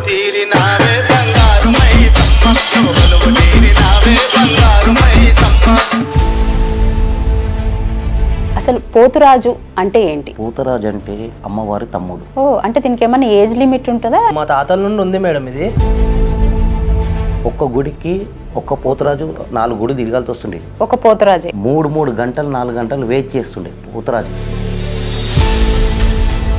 తీరినావే బంగారు మైసమ్మ కొలువు తీరినావే బంగారు మైసమ్మ. అసలు పోతురాజు అంటే ఏంటి? పోతురాజు అంటే అమ్మవారి తమ్ముడు. ఓ, అంటే దీనికి ఏమైనా ఏజ్ లిమిట్ ఉంటుందా? మా తాతల నుండి ఉంది మేడం ఇది. ఒక్క గుడికి ఒక్క పోతురాజు 4 గుడి తిరగాల్సి వస్తుండే. ఒక పోతురాజే 3 గంటలు 4 గంటలు వెయిట్ చేస్తుండే పోతురాజు.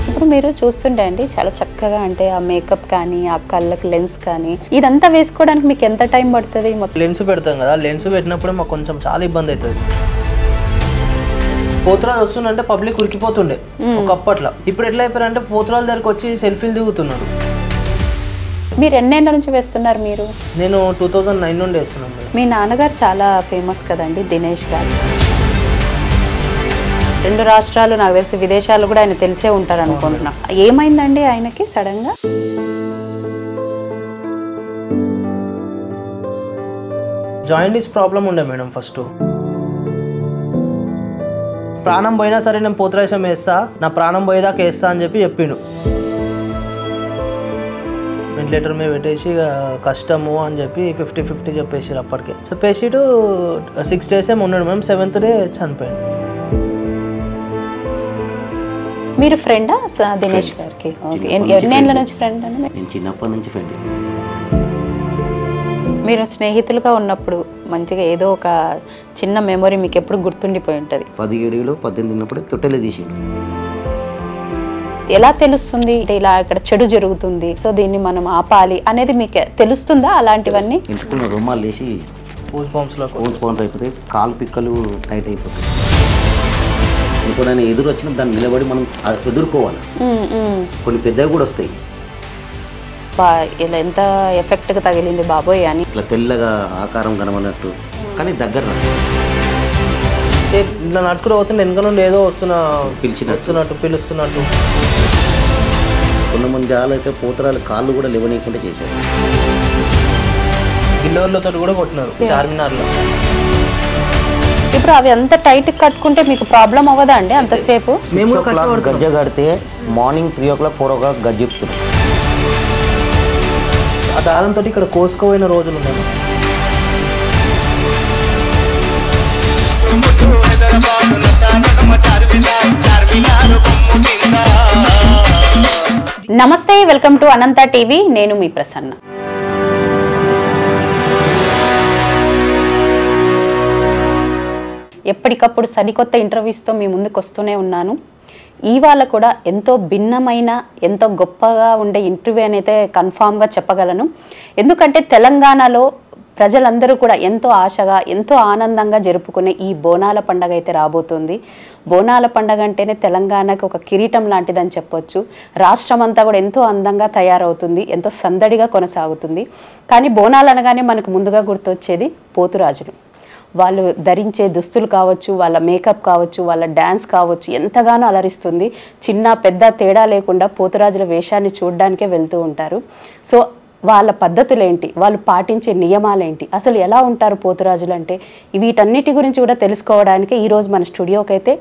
ఇప్పుడు మీరు చూస్తుండే అండి చాలా చక్కగా, అంటే ఆ మేకప్ కానీ ఆ కళ్ళకి లెన్స్ కానీ ఇదంతా వేసుకోవడానికి మీకు ఎంత టైం పడుతుంది? లెన్స్ పెడతాం కదా, లెన్స్ పెట్టినప్పుడే మాకు కొంచెం చాలా ఇబ్బంది అవుతుంది. పోతురాజు వస్తుందంటే పబ్లిక్ ఉరికిపోతుండే ఒకప్పట్లో. ఇప్పుడు ఎట్లా అయిపోయారంటే పోతురాజు దగ్గరికి వచ్చి సెల్ఫీలు దిగుతున్నారు. మీరు ఎన్నేళ్ళ నుంచి వేస్తున్నారు? మీరు నేను 2009 నుండి వేస్తున్నాను. మీ నాన్నగారు చాలా ఫేమస్ కదండి, దినేష్ గారు. 2 రాష్ట్రాలు, నాకు తెలిసి విదేశాలు కూడా ఆయన తెలిసే ఉంటారు అనుకుంటున్నా. ఏమైందండి ఆయనకి సడన్ గా? జాయింటీస్ ప్రాబ్లం ఉండే మేడం. ఫస్ట్ ప్రాణం పోయినా సరే నేను పోతురాజం వేస్తా, నా ప్రాణం పోయేదాకా వేస్తా అని చెప్పిండు. వెంటిలేటర్ మీద పెట్టేసి కష్టము అని చెప్పి 50-50 చెప్పేసారు. అప్పటికే చెప్పేసి 6 days ఏమో ఉన్నాడు మేము. 7th day చనిపోయాడు. మీరు ఫ్రెండా దినేష్ గారికి? ఎన్నేళ్ళ నుంచి ఫ్రెండ్ అండి? నేను చిన్నప్పటి నుంచి ఫ్రెండ్. మీరు స్నేహితులుగా ఉన్నప్పుడు మంచిగా ఏదో ఒక చిన్న మెమొరీ మీకు ఎప్పుడు గుర్తుండిపోయి ఉంటుంది. 17 18 ఉన్నప్పుడు తొట్టెలే తీసిండు. ఎలా తెలుస్తుంది ఇలా ఇక్కడ చెడు జరుగుతుంది, సో దీన్ని మనం ఆపాలి అనేది మీకు తెలుస్తుందా? అలాంటివన్నీ ఇంటికున్న రుమాలు వేసి పోన్స్ అయిపోతే కాలు పిక్కలు టైట్ అయిపోతాయి. ఇంకోనైనా ఎదురు వచ్చిన దాన్ని నిలబడి మనం ఎదుర్కోవాలి. కొన్ని పెద్దవి కూడా వస్తాయి. ఇలా ఎంత ఎఫెక్ట్గా తగిలింది బాబోయ్ అని. ఇట్లా తెల్లగా ఆకారం కనబడినట్టు, కానీ దగ్గర ఇట్లా నడుచుకుని పోతుంటే వెనక నుండి ఏదో పిలుస్తున్నట్టు. కొంతమంది జాలు అయితే పోతరాలు కాళ్ళు కూడా లేవనీయకుండా చేశారు. గిన్నెలతో కూడా కొట్టినారు చార్మినార్లో. ఇప్పుడు అవి అంత టైట్ కట్టుకుంటే మీకు ప్రాబ్లం అవ్వదా అండి అంతసేపు? మేము గజ్జ కడితే మార్నింగ్ 3 o'clock 4 o'clock గజ్జ ఇస్తుంది. ఆ దారంతో ఇక్కడ కోసుకోపోయిన రోజులు ఉన్నాయి. నమస్తే, వెల్కమ్ టు అనంత టీవీ. నేను మీ ప్రసన్న. ఎప్పటికప్పుడు సరికొత్త ఇంటర్వ్యూస్తో మీ ముందుకు వస్తూనే ఉన్నాను. ఇవాళ కూడా ఎంతో భిన్నమైన, ఎంతో గొప్పగా ఉండే ఇంటర్వ్యూ అయితే కన్ఫామ్గా చెప్పగలను. ఎందుకంటే తెలంగాణలో ప్రజలందరూ కూడా ఎంతో ఆశగా, ఎంతో ఆనందంగా జరుపుకునే ఈ బోనాల పండుగ అయితే రాబోతుంది. బోనాల పండుగ అంటేనే తెలంగాణకు ఒక కిరీటం లాంటిదని చెప్పొచ్చు. రాష్ట్రం అంతా కూడా ఎంతో అందంగా తయారవుతుంది, ఎంతో సందడిగా కొనసాగుతుంది. కానీ బోనాలు అనగానే మనకు ముందుగా గుర్తొచ్చేది పోతురాజులు. వాళ్ళు ధరించే దుస్తులు కావచ్చు, వాళ్ళ మేకప్ కావచ్చు, వాళ్ళ డ్యాన్స్ కావచ్చు, ఎంతగానో అలరిస్తుంది. చిన్న పెద్ద తేడా లేకుండా పోతురాజుల వేషాన్ని చూడడానికే వెళ్తూ ఉంటారు. సో వాళ్ళ పద్ధతులేంటి, వాళ్ళు పాటించే నియమాలేంటి, అసలు ఎలా ఉంటారు పోతురాజులు అంటే, వీటన్నిటి గురించి కూడా తెలుసుకోవడానికి ఈరోజు మన స్టూడియోకి అయితే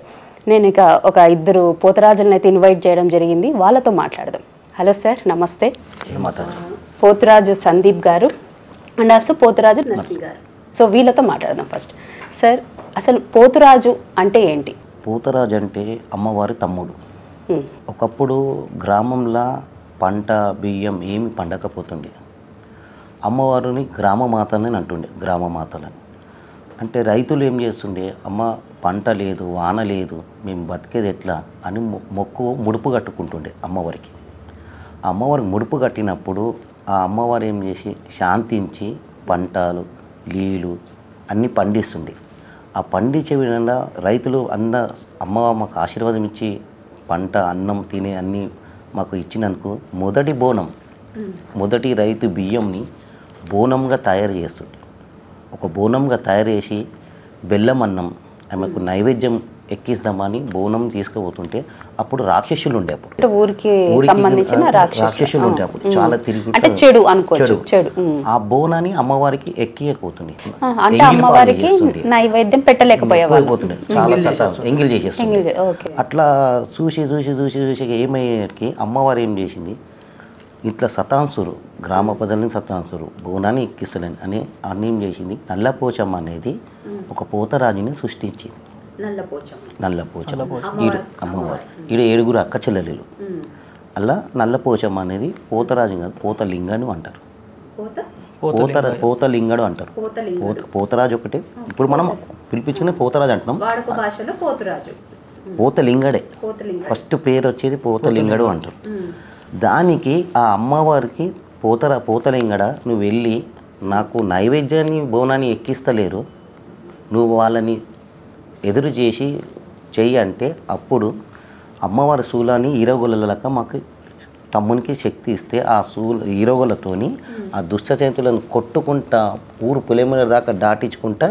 నేను ఒక 2 పోతురాజులను అయితే ఇన్వైట్ చేయడం జరిగింది. వాళ్ళతో మాట్లాడదాం. హలో సార్, నమస్తే. పోతురాజు సందీప్ గారు అండ్ ఆల్సో పోతురాజు నర్సింగ్ గారు. సో వీళ్ళతో మాట్లాడదాం ఫస్ట్. సార్, అసలు పోతురాజు అంటే ఏంటి? పోతురాజు అంటే అమ్మవారి తమ్ముడు. ఒకప్పుడు గ్రామంలో పంట బియ్యం ఏమి పండకపోతుండే. అమ్మవారిని గ్రామమాతలని అంటుండే, గ్రామమాతలని. అంటే రైతులు ఏం చేస్తుండే, అమ్మ పంట లేదు, వాన లేదు, మేము బతికేది ఎట్లా అని ముడుపు కట్టుకుంటుండే అమ్మవారికి. ఆ అమ్మవారికి ముడుపు కట్టినప్పుడు ఆ అమ్మవారు ఏం చేసి శాంతించి పంటలు నీళ్ళు అన్నీ పండిస్తుండే. ఆ పండించే విధంగా రైతులు అమ్మ మాకు ఆశీర్వాదం ఇచ్చి పంట అన్నం తినే అన్నీ మాకు ఇచ్చినందుకు మొదటి రైతు బియ్యంని బోనంగా తయారు చేస్తుంది. ఒక బోనంగా తయారు చేసి బెల్లం అన్నం ఆమెకు నైవేద్యం ఎక్కిస్తామని బోనం తీసుకుపోతుంటే అప్పుడు రాక్షసులు ఉండే, అప్పుడు ఊరికి సంబంధించిన రాక్షసులు ఉండే, అప్పుడు చాలా తిరిగి అంటే చెడు అనుకోవచ్చు. చెడు ఆ బోనాన్ని అమ్మవారికి ఎక్కియకపోతుంది, అంటే అమ్మవారికి నైవేద్యం పెట్టలేకపోయేవాళ్ళు, చాలా ఎంగిల్ చేసేస్తుంది. అట్లా చూసి ఏమయ్యేకి అమ్మవారు ఏం చేసింది, ఇట్లా సతాంసురు గ్రామ ప్రజల్ని సత్తాంచుతారు, బోనాన్ని ఎక్కిస్తలేని అని అన్నేం చేసింది, నల్లపోచమ్మ అనేది ఒక పోతరాజుని సృష్టించింది. నల్లపోచమ్మ అమ్మవారు, ఈడ 7 అక్క చెల్లెలు. అలా నల్లపోచమ్మ అనేది పోతరాజు కాదు, పోతలింగను అంటారు. పోతలింగడు అంటారు. పోతరాజు ఒకటే, ఇప్పుడు మనం పిలిపించుకునే పోతరాజు అంటున్నాం, పోతలింగడే ఫస్ట్ పేరు వచ్చేది, పోతలింగడు అంటారు. దానికి ఆ అమ్మవారికి పోతలింగడ నువ్వు వెళ్ళి నాకు నైవేద్యాన్ని బోనాన్ని ఎక్కిస్తలేరు, నువ్వు వాళ్ళని ఎదురు చేసి చెయ్యి అంటే అప్పుడు అమ్మవారి శూలాన్ని ఈరగొలలక మాకు తమ్మునికి శక్తి ఇస్తే ఆ ఈరగొలతోని ఆ దుష్టచేతులను కొట్టుకుంటా ఊరు పులిమేర దాకా దాటించుకుంటా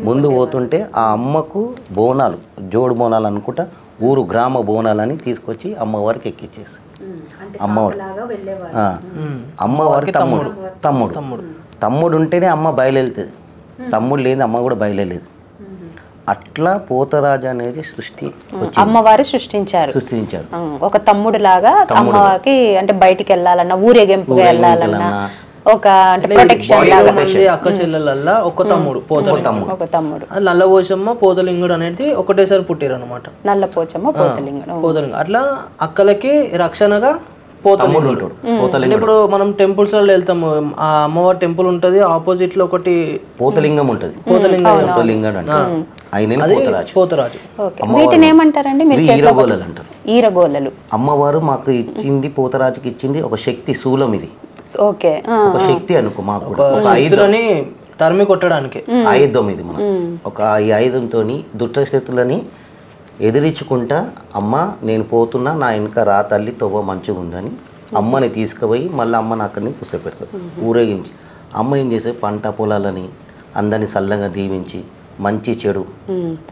ముందు పోతుంటే ఆ అమ్మకు బోనాలు, జోడు బోనాలు అనుకుంటా ఊరు గ్రామ బోనాలని తీసుకొచ్చి అమ్మవారికి ఎక్కిచ్చేసి, అమ్మవారికి తమ్ముడు ఉంటేనే అమ్మ బయలుదేరుతుంది, తమ్ముడు లేని అమ్మ కూడా బయలుదేరలేదు. అట్లా పోతరాజు అనేది అమ్మవారు సృష్టించారు. ఒక తమ్ముడు లాగా అమ్మవారికి, అంటే బయటికి వెళ్ళాలన్నా ఊరేగింపుగా వెళ్ళాలన్నా ఒక ప్రొటెక్షన్ లాగా. అక్క చెల్లెలల్లా ఒక తమ్ముడు పోతలింగుడు, నల్లపోచమ్మ పోతలింగుడు అనేది ఒకటేసారి పుట్టారు అనమాట. నల్లపోచమ్మ పోతలింగుడు అట్లా అక్కలకి రక్షణగా పోతలింగుడు. ఇప్పుడు మనం టెంపుల్స్ లో వెళ్తాము, ఆ అమ్మవారి టెంపుల్ ఉంటది, ఆపోజిట్ లో ఒకటి పోతలింగం ఉంటది, పోతరాజు. వీటిని ఏమంటారండి మీరు? ఈరగోలలు అంటారు. ఈరగోలలు. అమ్మవారు మాకు ఇచ్చింది, పోతరాజుకి ఇచ్చింది ఒక శక్తి శూలం, ఇది ఒక శక్తి అనుకో, మాకు తరిమి కొట్టడానికి ఆయుధం ఇది. మనం ఒక ఈ ఆయుధంతో దుష్టశక్తులని ఎదిరించుకుంటా, అమ్మ నేను పోతున్నా, నా వెనక రా తల్లి, తవ్వ మంచిగా ఉందని అమ్మని తీసుకుపోయి మళ్ళీ అమ్మని అక్కడిని కూర్చోపెడతారు ఊరేగించి. అమ్మ ఏం చేసే పంట పొలాలని అందరినీ చల్లగా దీవించి మంచి చెడు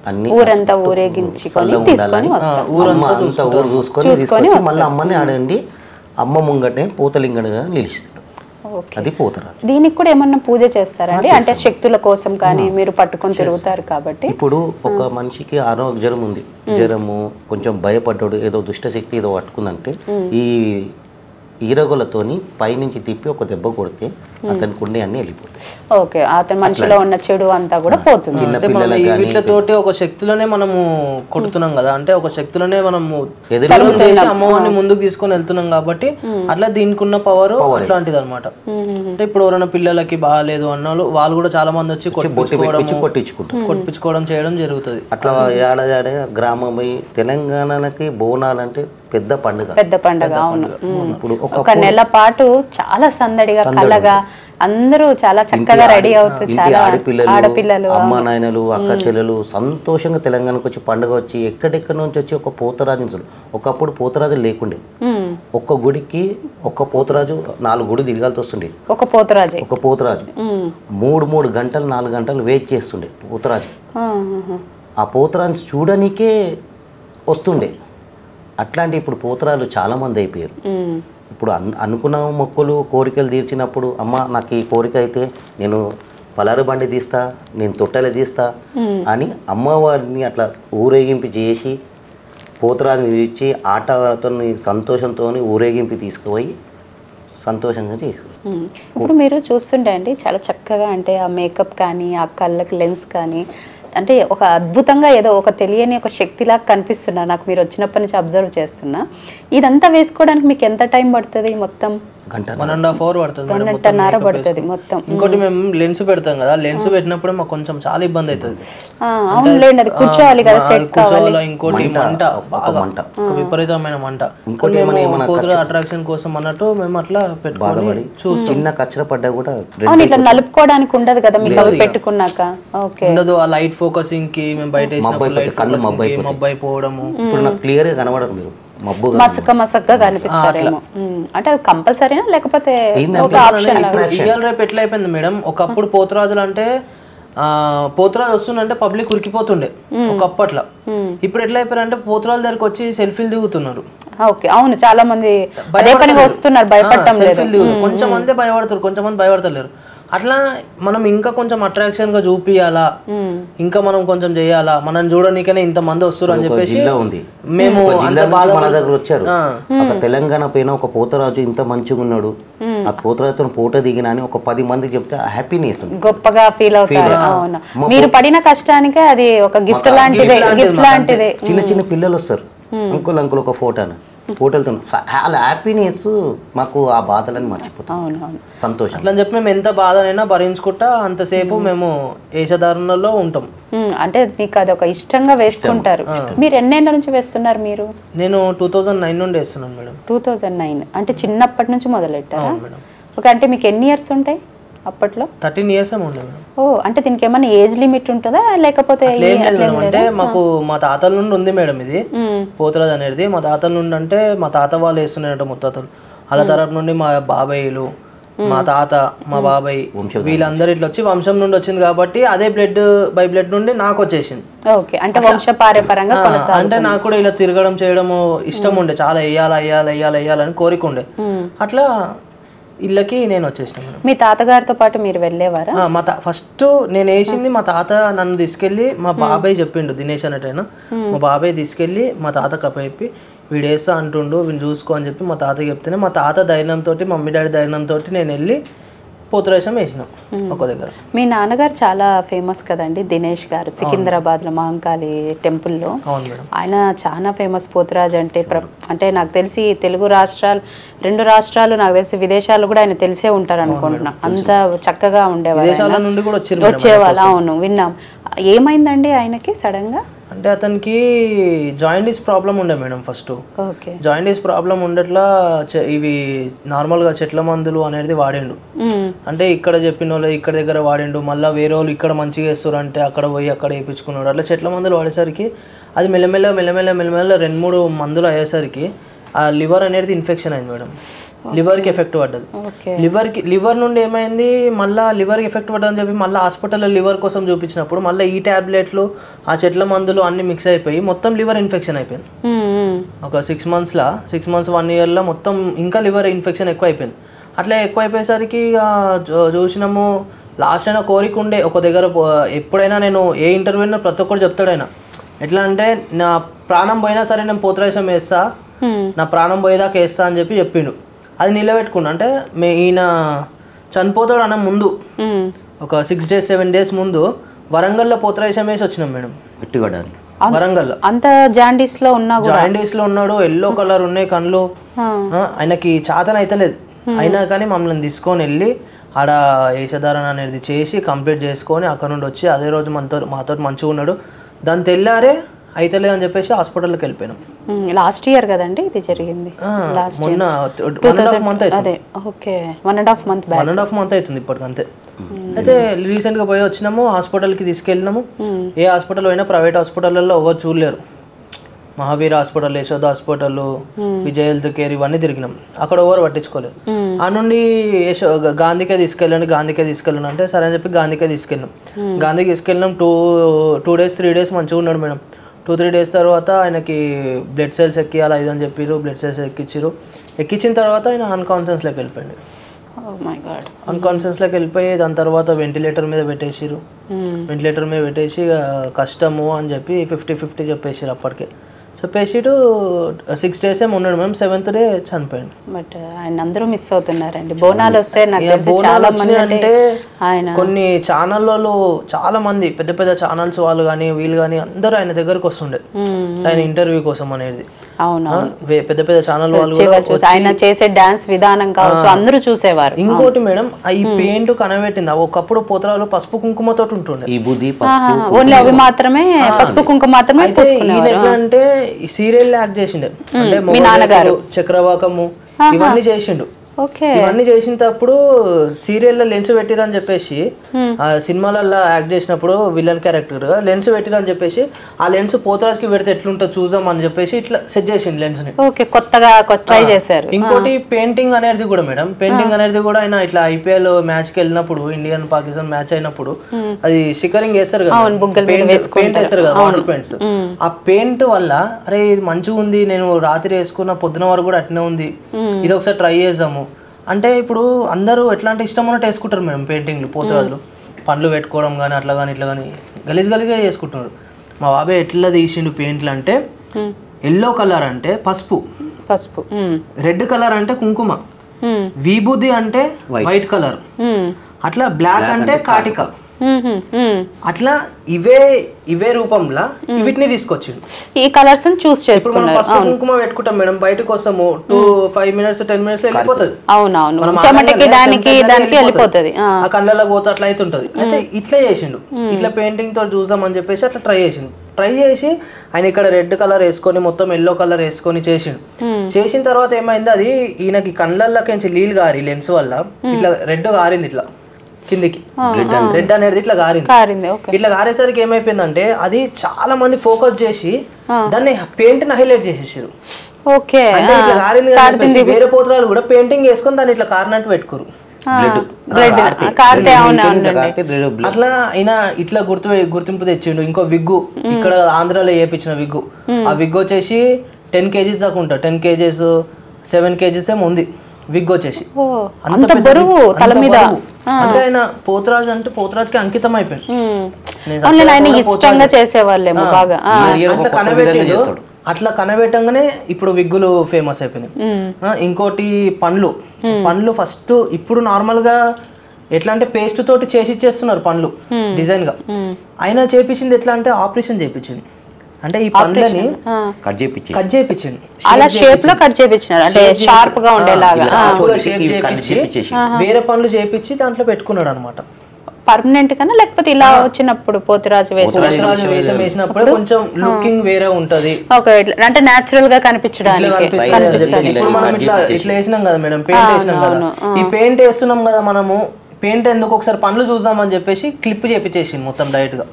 అన్ని ఊరంతా ఊరేగించుకొని తీసుకొని ఊరు చూసుకొని తీసుకొచ్చి మళ్ళీ అమ్మని ఆడండి అమ్మ ముంగటే పోతలింగడుగా నిలిచిస్తాడు. అది పోతరాజు. దీనికి కూడా ఏమన్నా పూజ చేస్తారండి? అంటే శక్తుల కోసం కానీ మీరు పట్టుకొని తిరుగుతారు కాబట్టి. ఇప్పుడు ఒక మనిషికి ఆరోగ్య జ్వరం ఉంది, జ్వరము కొంచెం భయపడ్డాడు, ఏదో దుష్టశక్తి ఏదో పట్టుకుందంటే ఈ ఈరగోలతోని పైనుంచి తిప్పి ఒక దెబ్బ కొడితే అతనికి ఉండే అన్ని వెళ్ళిపోతాయి. ఓకే, అతని మనిషిలో ఉన్న చెడు అంతా కూడా పోతుంది. వీటితోటి ఒక శక్తిలోనే మనము కొడుతున్నాం కదా, అంటే ఒక శక్తిలోనే మనము అమ్మవారిని ముందుకు తీసుకొని వెళ్తున్నాం కాబట్టి అట్లా దీనికి ఉన్న పవర్ అట్లాంటిది అనమాట. అంటే ఇప్పుడు ఎవరైనా పిల్లలకి బాగాలేదు అన్నాళ్ళు వాళ్ళు కూడా చాలా మంది వచ్చి కొట్టించుకోవడం చేయడం జరుగుతుంది. అట్లా ఏడాది గ్రామం తెలంగాణకి బోనాలంటే పెద్ద పండుగ. అవును. ఇప్పుడు ఒక నెల పాటు చాలా సందడిగా కలగా అందరూ చాలా చక్కగా రెడీ అవుతూ, చాలా ఆడపిల్లలు అమ్మ నాయనలు అక్క చెల్లెలు సంతోషంగా తెలంగాణకు వచ్చి పండుగ వచ్చి ఎక్కడెక్కడి నుంచి వచ్చి ఒక పోతరాజు. ఒకప్పుడు పోతరాజు లేకుండే, ఒక్క గుడికి ఒక్క పోతరాజు 4 గుడి తిరగాల్సి వస్తుండే. ఒక పోతరాజు 3 గంటలు 4 గంటలు వెయిట్ చేస్తుండే పోతరాజు. ఆ పోతరాజు చూడనికే వస్తుండే. అట్లాంటి ఇప్పుడు పోతరాజులు చాలా మంది అయిపోయారు. ఇప్పుడు అనుకున్న మొక్కులు కోరికలు తీర్చినప్పుడు అమ్మ నాకు ఈ కోరిక అయితే నేను పలారు బండి తీస్తా, నేను తొట్టెలు తీస్తా అని అమ్మవారిని అట్లా ఊరేగింపు చేసి పోతరాజుని ఇచ్చి ఆటతో సంతోషంతో ఊరేగింపు తీసుకుపోయి సంతోషంగా చేసి. ఇప్పుడు మీరు చూస్తుంటే అండి చాలా చక్కగా, అంటే ఆ మేకప్ కానీ ఆ కళ్ళకి లెన్స్ కానీ అంటే ఒక అద్భుతంగా ఏదో ఒక తెలియని ఒక శక్తిలాగా కనిపిస్తున్నారు నాకు. మీరు వచ్చినప్పటి నుంచి అబ్జర్వ్ చేస్తున్నా. ఇదంతా వేసుకోవడానికి మీకు ఎంత టైం పడుతుంది? మొత్తం 1.5 hours పడుతుంది, గంటన్నర పడుతుంది మొత్తం. ఇంకోటి మేము లెన్స్ పెడతాం కదా, లెన్స్ పెట్టినప్పుడు మాకు కొంచెం చాలా ఇబ్బంది అవుతుంది. అవునులేండి, అది కూర్చోవాలి కదా, సెట్ కావాలి. ఇంకోటి మంట, విపరీతమైన మంట. ఇంకోటి పోతురాజు అట్రాక్షన్ కోసం అన్నట్టు మేము అట్లా పెట్టుకోవాలి. చిన్న కచ్చర పడ్డా కూడా ఇట్లా నలుపుకోవడానికి ఉండదు కదా మీకు అవి పెట్టుకున్నాక? ఓకే, ఉండదు. ఆ లైట్ ఫోకసింగ్ కి మేము బయట మబ్బు అయిపోవడము. ఇప్పుడు నాకు క్లియర్ గా కనబడరు, మీరు మసకగా కనిపిస్తారేమో. అంటే అది కంపల్సరీనా లేకపోతే ఒక ఆప్షన్? ఇవాళ రేపు ఎట్లా అయిపోయింది మేడం, ఒకప్పుడు పోతురాజులు అంటే పోతురాజు వస్తుందంటే పబ్లిక్ ఉరికిపోతుండే ఒకప్పట్లో. ఇప్పుడు ఎట్లా అయిపోయారంటే పోతురాజు దగ్గరికి వచ్చి సెల్ఫీలు దిగుతున్నారు. ఓకే, అవును, చాలా మంది అదే పనిగా వస్తున్నారు, భయపడటం లేదు. కొంచెం మంది భయపడతారు, కొంచెం మంది భయపడతలేరు. అట్లా మనం ఇంకా కొంచెం అట్రాక్షన్ గా చూపియాలా, ఇంకా మనం కొంచెం చేయాలా, మనం చూడడానికనే ఇంత మంది వస్తారు అని చెప్పేసి మేము మన దగ్గర వచ్చారు. తెలంగాణ పైన ఒక పోతరాజు ఇంత మంచిగా ఉన్నాడు, నాకు పోతురాజుతో ఫోటో దిగినా అని ఒక 10 మందికి చెప్తే హ్యాపీనెస్ ఉంది. గొప్పగా ఫీల్ అవుతారు. అవును, మీరు పడిన కష్టానికే అది ఒక గిఫ్ట్ లాంటిదే. గిఫ్ట్ లాంటిదే. చిన్న చిన్న పిల్లలు వస్తారు, అంకుల్ అంకుల్ ఒక ఫోటోలతో వాళ్ళ హ్యాపీనెస్ మాకు ఆ బాధలని మర్చిపోతాం, సంతోషం. అట్లా చెప్పి మేము ఎంత బాధనైనా భరించుకుంటా అంతసేపు మేము వేషధారణలో ఉంటాం. అంటే మీకు అది ఒక ఇష్టంగా వేసుకుంటారు. మీరు ఎన్నేళ్ళ నుంచి వేస్తున్నారు? మీరు నేను 2009 నుండి వేస్తున్నాను మేడం. 2009 అంటే చిన్నప్పటి నుంచి మొదలెట్టారా? మేడం. ఓకే, అంటే మీకు ఎన్ని ఇయర్స్ ఉంటాయి అప్పట్లో? 13 years ఉండే మేడం. ఓ, అంటే దీనికి ఏమైనా ఏజ్ లిమిట్ ఉంటుందా లేకపోతే? అంటే మాకు మా తాతల నుండి ఉంది మేడం ఇది పోతురాజు అనేది. మా తాతల నుండి అంటే మా తాత వాళ్ళు వేస్తున్నారంట ముత్తాతలు. అలా తరపు నుండి మా బాబాయిలు, మా తాత, మా బాబాయ్ వీళ్ళందరూ ఇట్లా వచ్చి వంశం నుండి వచ్చింది కాబట్టి అదే బై బ్లడ్ నుండి నాకు వచ్చేసింది. ఓకే, అంటే వంశపారంపర్యంగా అంటే నాకు కూడా ఇలా తిరగడం చేయడం ఇష్టం ఉండే, చాలా వేయాలని కోరిక ఉండే. అట్లా ఇళ్ళకి నేను వచ్చేసాను. మీ తాతగారితో పాటు మీరు వెళ్ళేవారా? ఫస్ట్ నేను వేసింది మా తాత నన్ను తీసుకెళ్ళి మా బాబాయ్ చెప్పిండు, దినేష్ అన్నట్టయినా మా బాబాయ్ తీసుకెళ్ళి మా తాత కప్ప వీడు వేస్తా అంటుండు, వీడిని చూసుకో అని చెప్పి మా తాత చెప్తేనే మా తాత ధైర్యంతో మమ్మీ డాడీ ధైర్యంతో నేను వెళ్ళి పోతురాజం వేసినాం ఒక దగ్గర. మీ నాన్నగారు చాలా ఫేమస్ కదండి, దినేష్ గారు, సికింద్రాబాద్లో మహంకాళి టెంపుల్లో. ఆయన చాలా ఫేమస్ పోతురాజు అంటే. అంటే నాకు తెలిసి తెలుగు రాష్ట్రాలు, 2 రాష్ట్రాలు, నాకు తెలిసి విదేశాలు కూడా ఆయన తెలిసే ఉంటారు అనుకుంటున్నా. అంత చక్కగా ఉండేవారు, వచ్చేవాళ్ళు. అవును, విన్నాం. ఏమైందండి ఆయనకి సడన్ గా? అంటే అతనికి జాయిండీస్ ప్రాబ్లం ఉండే మేడం. ఫస్ట్ జాయిండీస్ ప్రాబ్లం ఉండట్లా ఇవి నార్మల్గా చెట్ల మందులు అనేది వాడిండు. అంటే ఇక్కడ చెప్పిన వాళ్ళు ఇక్కడ దగ్గర వాడిండు, మళ్ళీ వేరే వాళ్ళు ఇక్కడ మంచిగా వేస్తారు అంటే అక్కడ పోయి అక్కడ వేయించుకున్నాడు. అట్లా చెట్ల మందులు వాడేసరికి అది మెల్లమెల్ల 2-3 మందులు అయ్యేసరికి ఆ లివర్ అనేది ఇన్ఫెక్షన్ అయింది మేడం. లివర్కి ఎఫెక్ట్ పడ్డది. లివర్ నుండి ఏమైంది, మళ్ళీ లివర్కి ఎఫెక్ట్ పడ్డదని చెప్పి మళ్ళీ హాస్పిటల్లో లివర్ కోసం చూపించినప్పుడు మళ్ళీ ఈ ట్యాబ్లెట్లు ఆ చెట్ల మందులు అన్ని మిక్స్ అయిపోయి మొత్తం లివర్ ఇన్ఫెక్షన్ అయిపోయింది. ఒక 6 months 1 yearలో మొత్తం ఇంకా లివర్ ఇన్ఫెక్షన్ ఎక్కువ అయిపోయింది. అట్లా ఎక్కువ అయిపోయేసరికి చూసినాము. లాస్ట్ అయినా కోరిక ఉండే ఒక దగ్గర, ఎప్పుడైనా నేను ఏ ఇంటర్వ్యూలో ప్రతి ఒక్కరు చెప్తాడైనా ఎట్లా అంటే నా ప్రాణం పోయినా సరే నేను పోతురాజం వేస్తా, నా ప్రాణం పోయేదాకా వేస్తా అని చెప్పిండు. అది నిలబెట్టుకున్నా. అంటే ఈయన చనిపోతాడు అన్న ముందు ఒక 6 days 7 days ముందు వరంగల్లో పోతురాజం వేసి వచ్చినాం మేడం. వరంగల్లో అంత జాండీస్ లో ఉన్నాడు, ఎల్లో కలర్ ఉన్నాయి కళ్ళు. ఆయనకి చాతన అయితలేదు, అయినా కానీ మమ్మల్ని తీసుకొని వెళ్ళి ఆడ వేషధారణ అనేది చేసి కంప్లీట్ చేసుకొని అక్కడ నుండి వచ్చి అదే రోజు మాతో మంచిగా ఉన్నాడు. దాని తెల్లారే అయితలేదు అని చెప్పేసి హాస్పిటల్కి వెళ్ళిపోయినాం. లాస్ట్ ఇయర్ కదండి ఇది జరిగింది? మొన్న 1.5 month అవుతుంది. ఓకే, 1.5 month అవుతుంది ఇప్పటికంతే. అయితే రీసెంట్గా పోయి వచ్చినాము, హాస్పిటల్కి తీసుకెళ్ళినాము. ఏ హాస్పిటల్ పోయినా ప్రైవేట్ హాస్పిటల్లో ఎవరు చూడలేరు. Mahavir hospital, Yashoda hospital, Vijay health care ఇవన్నీ తిరిగినాం. అక్కడ ఎవరు పట్టించుకోలేదు. ఆ నుండి గాంధీకే తీసుకెళ్ళండి అంటే సరే అని చెప్పి గాంధీకే తీసుకెళ్ళినాం. గాంధీకి తీసుకెళ్ళినాం. 2 days 3 days మంచిగా ఉన్నాడు మేడం. 2-3 days తర్వాత ఆయనకి బ్లడ్ సెల్స్ ఎక్కియాలి ఇది అని చెప్పారు. బ్లడ్ సెల్స్ ఎక్కించిన తర్వాత ఆయన అన్కాన్షియస్లోకి వెళ్ళిపోయింది. అన్కాన్షియస్లోకి వెళ్ళిపోయి దాని తర్వాత వెంటిలేటర్ మీద పెట్టేసిరు. వెంటిలేటర్ మీద పెట్టేసి కష్టము అని చెప్పి 50-50 చెప్పేసారు. అప్పటికే చెప్పేసి 6 days ఏమో ఉన్నాడు మేము. 7th day చనిపోయాడు. బట్ ఆయన అందరూ మిస్ అవుతున్నారండి. బోనాలు వస్తే అంటే కొన్ని ఛానల్లో చాలా మంది పెద్ద పెద్ద ఛానల్స్ వాళ్ళు కానీ వీళ్ళు కానీ అందరూ ఆయన దగ్గరకు వస్తుండే ఆయన ఇంటర్వ్యూ కోసం అనేది. పెద్ద పెద్ద ఛానల్ వాళ్ళు ఆయన చేసే డాన్స్ విధానం కావచ్చు అందరూ చూసేవారు. ఇంకోటి మేడం, ఈ పెయింట్ కనబెట్టింది ఒకప్పుడు పోతరాలు పసుపు కుంకుమతో ఉంటుండే. ఓన్లీ అవి మాత్రమే, పసుపు కుంకుమ మాత్రమే. ఎట్లా అంటే సీరియల్ యాక్ట్ చేసిండే, అంటే మీ నాన్నగారు చక్రవాకము ఇవన్నీ చేసిండు. ఇవన్నీ చేసినప్పుడు సీరియల్లో లెన్స్ పెట్టిరని చెప్పేసి ఆ సినిమాలలో యాక్ట్ చేసినప్పుడు విలన్ క్యారెక్టర్ లెన్స్ పెట్టిరని చెప్పేసి ఆ లెన్స్ పోతరాజుకి పెడితే ఎట్లుంటో చూద్దాం అని చెప్పేసి ఇట్లా సెట్ చేసిండు లెన్స్ ని. కొత్తగా ట్రై చేశారు. ఇంకోటి పెయింటింగ్ అనేది కూడా మేడం, పెయింటింగ్ అనేది కూడా ఆయన ఇట్లా IPL మ్యాచ్ కి వెళ్ళినప్పుడు, ఇండియన్ పాకిస్తాన్ మ్యాచ్ అయినప్పుడు అది స్టిక్కరింగ్ వేస్తారు కదా, పెయింట్ వేస్తారు కదా, వాటర్ పెయింట్స్. ఆ పెయింట్ వల్ల అరే ఇది మంచిగా ఉంది, నేను రాత్రి వేసుకున్న పొద్దున వరకు కూడా అట్నే ఉంది, ఇది ఒకసారి ట్రై చేద్దాము అంటే. ఇప్పుడు అందరూ ఎట్లాంటి ఇష్టం ఉన్నట్టు వేసుకుంటారు మేడం పెయింటింగ్లు. పోతరాజులు పండ్లు పెట్టుకోవడం కానీ అట్లా కానీ ఇట్లా కానీ గలీజ్గా చేసుకుంటున్నారు. మా బాబాయ్ ఎట్లా తీసిండు పెయింట్లు అంటే, ఎల్లో కలర్ అంటే పసుపు, రెడ్ కలర్ అంటే కుంకుమ, విభూది అంటే వైట్ కలర్, అట్లా బ్లాక్ అంటే కాటిక, అట్లా ఇవే రూపంలో వీటిని తీసుకొచ్చిండు. ఈ కలర్స్ చూస్ ఇప్పుడు మనం చేసుకున్నారు. పసుపు కుంకుమ పెట్టుకుంటాం మేడం, బయట కోసము 5 minutes 10 minutes వెళ్ళిపోతుంది. అవునవును, మనం చెమటకి ఆడంగానే దానికి చెమటకి వెళ్ళిపోతుంది. ఆ కళ్ళలో పోతే అట్లా అవుతుంటది. అయితే ఇట్లా చేసిండు, ఇట్లా పెయింటింగ్ తో చూసామని చెప్పేసి అట్లా ట్రై చేసి ఆయన ఇక్కడ రెడ్ కలర్ వేసుకొని మొత్తం ఎల్లో కలర్ వేసుకొని చేసిండు. చేసిన తర్వాత ఏమైంది, అది ఈయనకి కళ్ళల్లోకి నీళ్ళు గారి లెన్స్ వల్ల ఇట్లా రెడ్ గారింది, ఇట్లా కిందికి రెడ్ అనేది ఇట్లా గారింది. ఇట్లా గారేసరికి ఏమైపోయిందంటే అది చాలా మంది ఫోకస్ చేసి దాన్ని పెయింట్ ని హైలైట్ చేసేసారు. ఓకే, అంటే ఇట్లా గారింది కాబట్టి వేరే పోతరాలు కూడా పెయింటింగ్ వేసుకొని దాన్ని ఇట్లా కారినట్టు పెట్టుకోరు. అట్లా అయినా ఇట్లా గుర్తింపు తెచ్చిండు. ఇంకో విగ్గు ఇక్కడ ఆంధ్రాలో వేయించిన విగ్గు, ఆ విగ్గు వచ్చేసి 10 kgs దాకా ఉంటుంది. 10 kgs 7 kgs ఏమో ఉంది విగ్ వచ్చేసి. అంత బరువు తల మీద. అంటే ఆయన పోతరాజుకి అంకితం అయిపోయాడు. ఆయన ఇష్టంగా చేసేవాళ్ళేమో బాగా. అట్లా కనబెట్టంగానే ఇప్పుడు విగ్గులు ఫేమస్ అయిపోయినాయి. ఇంకోటి పండ్లు ఫస్ట్ ఇప్పుడు నార్మల్ గా ఎట్లా అంటే పేస్ట్ తోటి చేసి ఇచ్చేస్తున్నారు పండ్లు డిజైన్ గా. ఆయన చేపించింది ఎట్లా అంటే ఆపరేషన్ చేయించింది. అంటే ఈ పండ్లని కట్ చేయించింది, అలా షేప్ లో కట్ చేయించినారు, అంటే షార్ప్ గా ఉండేలాగా వేరే పనులు చేయించి దాంట్లో పెట్టుకున్నాడు అనమాట. పర్మనెంట్ కన్నా లేకపోతే ఇలా వచ్చినప్పుడు పోతురాజు వేషం వేసినప్పుడు కొంచెం లుకింగ్ వేరే ఉంటది, అంటే నేచురల్ గా కనిపించడానికి. ఇప్పుడు మనం ఇట్లా వేసినాం కదా మేడం, పెయింట్ వేసినాం కదా, ఈ పెయింట్ వేస్తున్నాం కదా మనము, పెయింట్ ఎందుకు ఒకసారి పండ్లు చూద్దామని చెప్పేసి క్లిప్ చేపించేసి మొత్తం డైరెక్ట్ గా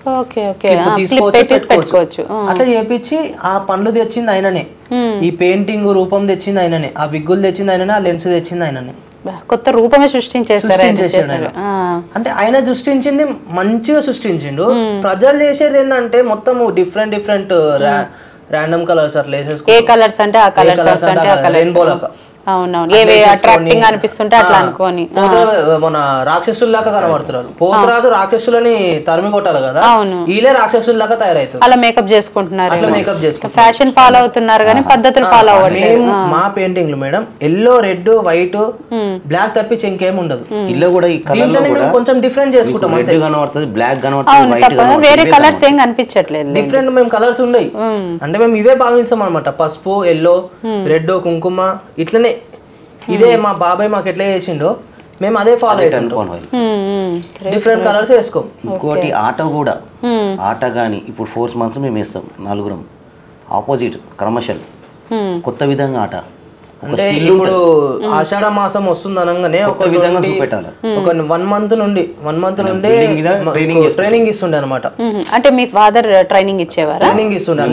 తీసుకోవచ్చు. అట్లా చేపించి ఆ పండ్లు తెచ్చింది ఆయననే, ఈ పెయింటింగ్ రూపం తెచ్చింది ఆయననే, ఆ విగ్గులు తెచ్చింది ఆయననే, ఆ లెన్స్ తెచ్చింది ఆయననే. కొత్త రూపమే సృష్టించేసారు. అంటే ఆయన సృష్టించింది మంచిగా సృష్టించిండు. ప్రజలు చేసేది ఏంటంటే మొత్తం డిఫరెంట్ ర్యాండమ్ కలర్స్ అట్లా వేసేసుకో, ఏ కలర్స్ అంటే ఆ కలర్స్, రెయిన్బో లాగా. అవునవును, ఏవి అట్రాక్టింగ్ అనిపిస్తుంటే అట్లా అనుకోని మన రాక్షసుల్లాగా కనబడుతున్నారు. పోతరాజు రాక్షసులని తరిమి కొట్టాలి కదా, వీళ్ళే రాక్షసుల్లాగా తయారవుతారు. అలా మేకప్ చేసుకుంటున్నారు, ఫ్యాషన్ ఫాలో అవుతున్నారు కానీ పద్ధతులు ఫాలో అవ్వట్లేదు. మా పెయింటింగ్లు madam yellow, red, white, black తప్పించి ఇంకేం ఉండదు. ఇల్లు కూడా ఈ కలర్ కొంచెం డిఫరెంట్ చేసుకుంటాం, బ్లాక్ వేరే కలర్స్ ఏం కనిపించట్లేదు. డిఫరెంట్ మేము కలర్స్ ఉన్నాయి అంటే మేము ఇవే భావిస్తాం అనమాట. పసుపు, ఎల్లో, రెడ్, కుంకుమ ఇట్లనే. ఇదే మా బాబాయ్ మాకు ఎట్లా చేసిండో మేము అదే ఫాలో అవుతాం, డిఫరెంట్ కలర్స్ వేసుకోం. ఇంకోటి ఆట కానీ ఇప్పుడు 4 months మేము వేస్తాం, 4 ఆపోజిట్ క్రమశల్ కొత్త విధంగా ఆట. అంటే ఇప్పుడు ఆషాఢ మాసం వస్తుంది అనగానే ఒక విధంగా చూపెట్టాలి. ఒక 1 month నుండి ట్రైనింగ్ ఇస్తుండే అనమాట. అంటే మీ ఫాదర్ ట్రైనింగ్ ఇచ్చేవారు? ట్రైనింగ్ ఇస్తుండే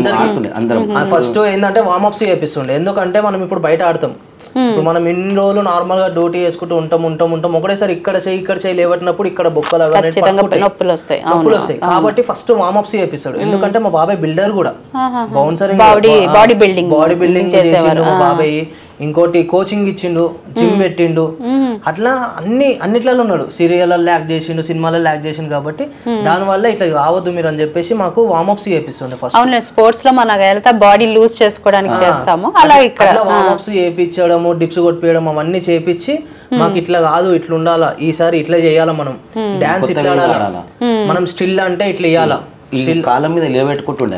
అందరికి. ఫస్ట్ ఏంటంటే వార్మప్స్ చేపిస్తుండే, ఎందుకంటే మనం ఇప్పుడు బయట ఆడతాం. ఇప్పుడు మనం ఇన్ని రోజులు నార్మల్ గా డ్యూటీ చేసుకుంటూ ఉంటాం ఒకటేసారి ఇక్కడ చేయి లేవట్టినప్పుడు ఇక్కడ బొక్కలు నొప్పులు వస్తాయి. కాబట్టి ఫస్ట్ వార్మప్స్ చేపిస్తాడు. ఎందుకంటే మా బాబాయ్ బిల్డర్ కూడా, బౌన్సరింగ్ బాడీ బిల్డింగ్ చేసేవారు మా బాబాయ్. ఇంకోటి కోచింగ్ ఇచ్చిండు, జిమ్ పెట్టిండు, అట్లా అన్నిట్లలో ఉన్నాడు. సీరియల్లో యాక్ట్ చేసిండు, సినిమాలలో యాక్ట్ చేసిండు. కాబట్టి దానివల్ల ఇట్లా కావద్దు మీరు అని చెప్పేసి మాకు వార్మప్స్ చేపిస్తుండే ఫస్ట్. అవును, స్పోర్ట్స్ లో మన బాడీ లూజ్ చేసుకోవడానికి చేస్తాము, అలా ఇక్కడ వార్మప్స్ చేయించడము, డిప్స్ కొట్టియడం అవన్నీ చేపించి మాకు ఇట్లా కాదు, ఇట్లా ఉండాలా, ఈసారి ఇట్లా చేయాలా, మనం డాన్స్ ఇట్లా ఆడాలా, మనం స్టిల్ అంటే ఇట్లా ఇయ్యాలా. కాలం మీద లేవెట్టుకుంటుండే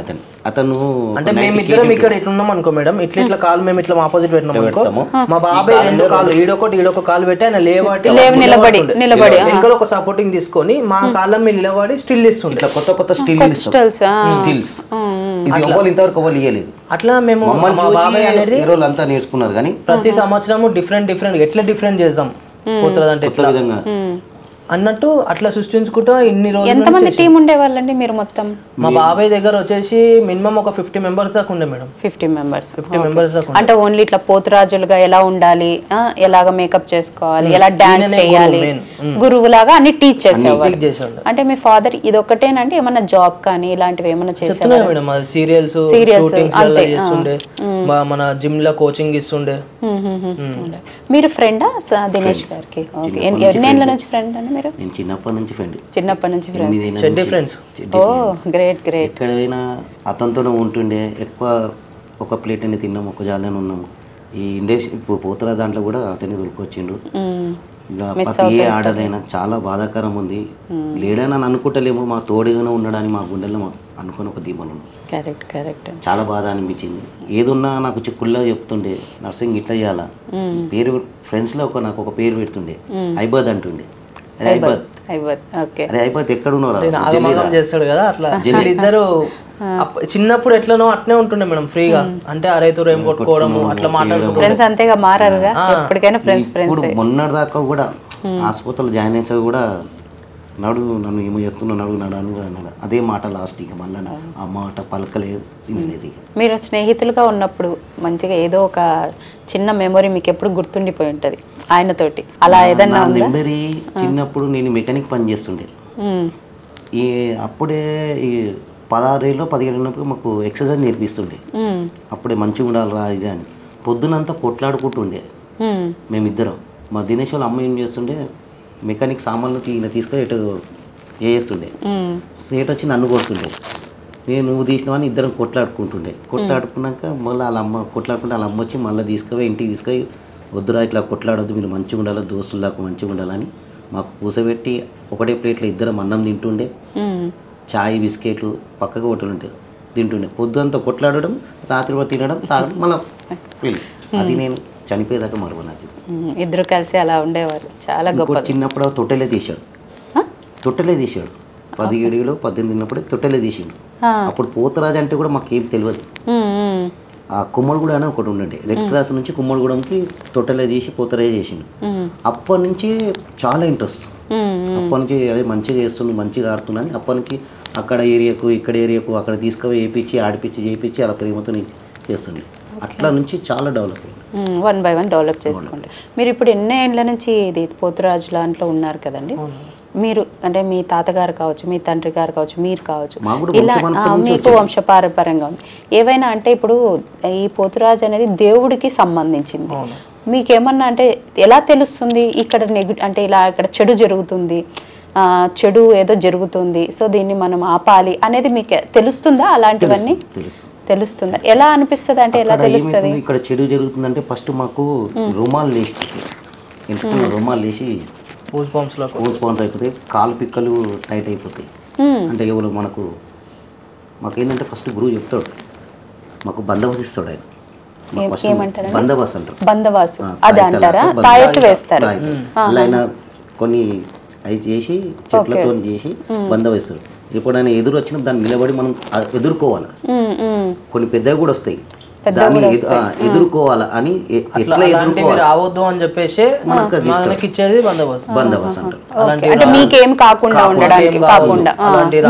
అతను. అంటే మేమిద్దరం ఇక్కడ ఇట్లున్నాం అనుకో మేడం, ఇట్లా కాలు మేము ఇట్లా ఆపోజిట్ పెట్టినాం అనుకో, మా బాబాయ్ 2 కాళ్ళు ఈడొక కాలు పెట్టి ఆయన నిలబడి వెనకాల ఒక సపోర్టింగ్ తీసుకొని మా కాళ్ళ మీద నిలబడి స్టిల్ ఇస్తుండే. కొత్త స్టిల్స్ ఇంతవరకు ఎవరు ఇయ్యలేదు. అట్లా మేము బాబాయ్ అనేది అంతా నేర్చుకున్నారు. కానీ ప్రతి సంవత్సరం డిఫరెంట్ ఎట్లా డిఫరెంట్ చేద్దాం పోతుందంటే ఎట్లా విధంగా అన్నట్టు అట్లా సృష్టించుకుంటా ఇన్ని రోజులు. ఎంతమంది టీం ఉండేవాళ్ళండి మీరు మొత్తం? మా బాబాయ్ దగ్గర వచ్చేసి మినిమం ఒక 50 members దాకా ఉండే మేడం. 50 members దాకా. అంటే ఓన్లీ ఇట్లా పోతురాజులుగా ఎలా ఉండాలి, ఎలాగ మేకప్ చేసుకోవాలి, ఎలా డాన్స్ చేయాలి, గురువులాగా అన్ని టీచ్ చేసేవాళ్ళు. అంటే మీ ఫాదర్ ఇదొక్కటేనండి, ఏమన్నా జాబ్ కానీ ఇలాంటివి ఏమన్నా చేసేవారు? మేడం సీరియల్స్ చేస్తుండే, మన జిమ్ లో కోచింగ్ ఇస్తుండే. మీరు ఫ్రెండా దినేష్ గారికి? ఎన్నేళ్ళ నుంచి ఫ్రెండ్ అండి మీరు? నేను చిన్నప్పటి నుంచి ఫ్రెండ్. ఫ్రెండ్స్. ఓ గ్రేట్. ఎక్కడ పోయినా అతనితోనే ఉంటుండే. ఎక్కువ ఒక ప్లేట్ అని తిన్నాము, ఒక జాలని ఉన్నాము. ఈ ఇండస్ట్రీ పోతుల దాంట్లో కూడా అతనే దొరికొచ్చిండు. ఇక ప్రతి ఏ ఆర్డర్ అయినా చాలా బాధాకరం ఉంది. లేడని అని అనుకుంటలేము, మా తోడుగానే ఉన్నాడని మా గుండెల్లో అనుకుని ఒక దీపం ఉంది. Correct correct. చాలా బాధ అనిపించింది. ఏదున్నా నాకు చిక్కుల్లో చెప్తుండే, నర్సింగ్ ఇట్లా చేయాలా పేరు, ఫ్రెండ్స్లో నాకు ఒక పేరు పెడుతుండే, ఐబాద్ అంటుండే. అరే ఐబాద్, అరే ఐబాద్ ఎక్కడ ఉన్నారా చేస్తాడు కదా అట్లా. ఇద్దరు చిన్నప్పుడు ఎట్లనో అట్నే ఉంటుండే మేడం, ఫ్రీగా అంటే అరైతురు ఏం కొట్టుకోవడము అట్లా మాట్లాడుకుంటూ ఫ్రెండ్స్ అంతేగా మారారుగా ఎప్పటికైనా ఫ్రెండ్స్. ఇప్పుడు మొన్నటి దాకా కూడా హాస్పిటల్ జాయిన్ అయ్యేసా కూడా నన్ను ఏమో చేస్తున్నావు అన్నాడు. అదే మాట లాస్ట్. ఇక మళ్ళీ ఆ మాట పలకలేదు. మీరు స్నేహితులుగా ఉన్నప్పుడు మంచిగా ఏదో ఒక చిన్న మెమొరీ మీకు ఎప్పుడు గుర్తుండిపోయి ఉంటుంది ఆయనతోటి, అలా ఏదన్నా మెమరీ? చిన్నప్పుడు నేను మెకానిక్ పని చేస్తుండే. ఈ అప్పుడే ఈ 16 ఏళ్ళు 17 ఉన్నప్పుడు మాకు ఎక్సర్సైజ్ నేర్పిస్తుండే. అప్పుడే మంచిగా ఉండాలిరా ఇది అని. పొద్దునంతా కొట్లాడుకుంటుండే మేమిద్దరం. మా దినేష్ వాళ్ళ అమ్మ ఏం చేస్తుండే, మెకానిక్ సామాన్లు ఈయన తీసుకొని ఎటు చేస్తుండే. సేట్ వచ్చి నన్ను కొడుతుండే, నువ్వు తీసినవని ఇద్దరం కొట్లాడుకున్నాక మళ్ళీ వాళ్ళ అమ్మ కొట్లాడుకుంటే వాళ్ళ అమ్మ వచ్చి మళ్ళీ తీసుకుపోయి ఇంటికి తీసుకొని, వద్దురా ఇట్లా కొట్లాడొద్దు, మీరు మంచిగా ఉండాలి, దోస్తులకు మంచిగా ఉండాలని మాకు కూసబెట్టి ఒకటే ప్లేట్లో ఇద్దరం అన్నం తింటుండే. చాయ్ బిస్కెట్లు పక్కకు కొట్టుండే తింటుండే. పొద్దుంతా కొట్లాడడం, రాత్రి తినడం, తాగడం, మళ్ళీ పెళ్ళి. అది నేను చనిపోయేదాకా మరుగునది. ఇద్దరు కలిసి అలా ఉండేవారు. చాలా గొప్ప. చిన్నప్పుడు తొట్టెలే తీశాడు 17 ఏళ్ళు 18 ఉన్నప్పుడే తొట్టెలే తీసిండు. అప్పుడు పోతరాజు అంటే కూడా మాకేం తెలియదు. ఆ కుమ్మడిగూడ అని ఒకటి ఉండండి, రెడ్ క్రాస్ నుంచి కుమ్మడిగూడెంకి తొట్టెలే తీసి పోతరాజు చేసిండు. అప్పటి నుంచి చాలా ఇంట్రెస్ట్. అప్పటి నుంచి అదే మంచిగా చేస్తుండు, మంచిగా ఆడుతున్నాను. అప్పటి నుంచి అక్కడ ఏరియాకు ఇక్కడ ఏరియాకు అక్కడ తీసుకుపోయి వేయించి ఆడిపించి చేయించి అలా ప్రేమతో చేస్తుండే. అట్లా నుంచి చాలా డెవలప్ అయింది. 1 by 1 డెవలప్ చేసుకోండి. మీరు ఇప్పుడు ఎన్నో ఏళ్ళ నుంచి ఇది పోతురాజు దాంట్లో ఉన్నారు కదండి. మీరు అంటే మీ తాతగారు కావచ్చు, మీ తండ్రి గారు కావచ్చు, మీరు కావచ్చు, ఇలా మీకు వంశపారంపర్యంగా ఉంది. ఏవైనా అంటే ఇప్పుడు ఈ పోతురాజు అనేది దేవుడికి సంబంధించింది. మీకేమన్నా అంటే ఎలా తెలుస్తుంది ఇక్కడ అంటే ఇలా ఇక్కడ చెడు జరుగుతుంది, చెడు ఏదో జరుగుతుంది, సో దీన్ని మనం ఆపాలి అనేది మీకు తెలుస్తుందా? అలాంటివన్నీ తెలుస్తుందా? ఎలా అనిపిస్తుంది అంటే ఎలా తెలుస్తుంది? ఇక్కడ చెడు జరుగుతుందంటే ఫస్ట్ మాకు రుమాలు లేచి రుమాలు లేచి పూజ్ పాంప్స్ అయిపోతాయి, కాలు పిక్కలు టైట్ అయిపోతాయి. అంటే ఎవరు మాకేంటంటే ఫస్ట్ గురువు చెప్తాడు, మాకు బందోబస్తు ఇస్తాడు ఆయన. బందోబస్తు అంటారు, బందోబస్తు అది అంటారా? తాయెత్తు వేస్తారు ఆయన, కొన్ని అవి చేసి చెట్లతో చేసి బందోబస్తారు. ఎప్పుడైనా ఎదురు వచ్చినప్పుడు దాన్ని నిలబడి మనం ఎదుర్కోవాలి. కొన్ని పెద్దవి కూడా వస్తాయి, దాన్ని ఎదుర్కోవాలా అని ఎట్లా ఎదుర్కోవాలి రావద్దు అని చెప్పేసి మనకి ఇచ్చేది బందోబస్తు అంటారు. అంటే మీకేం కాకుండా ఉండడానికి, కాకుండా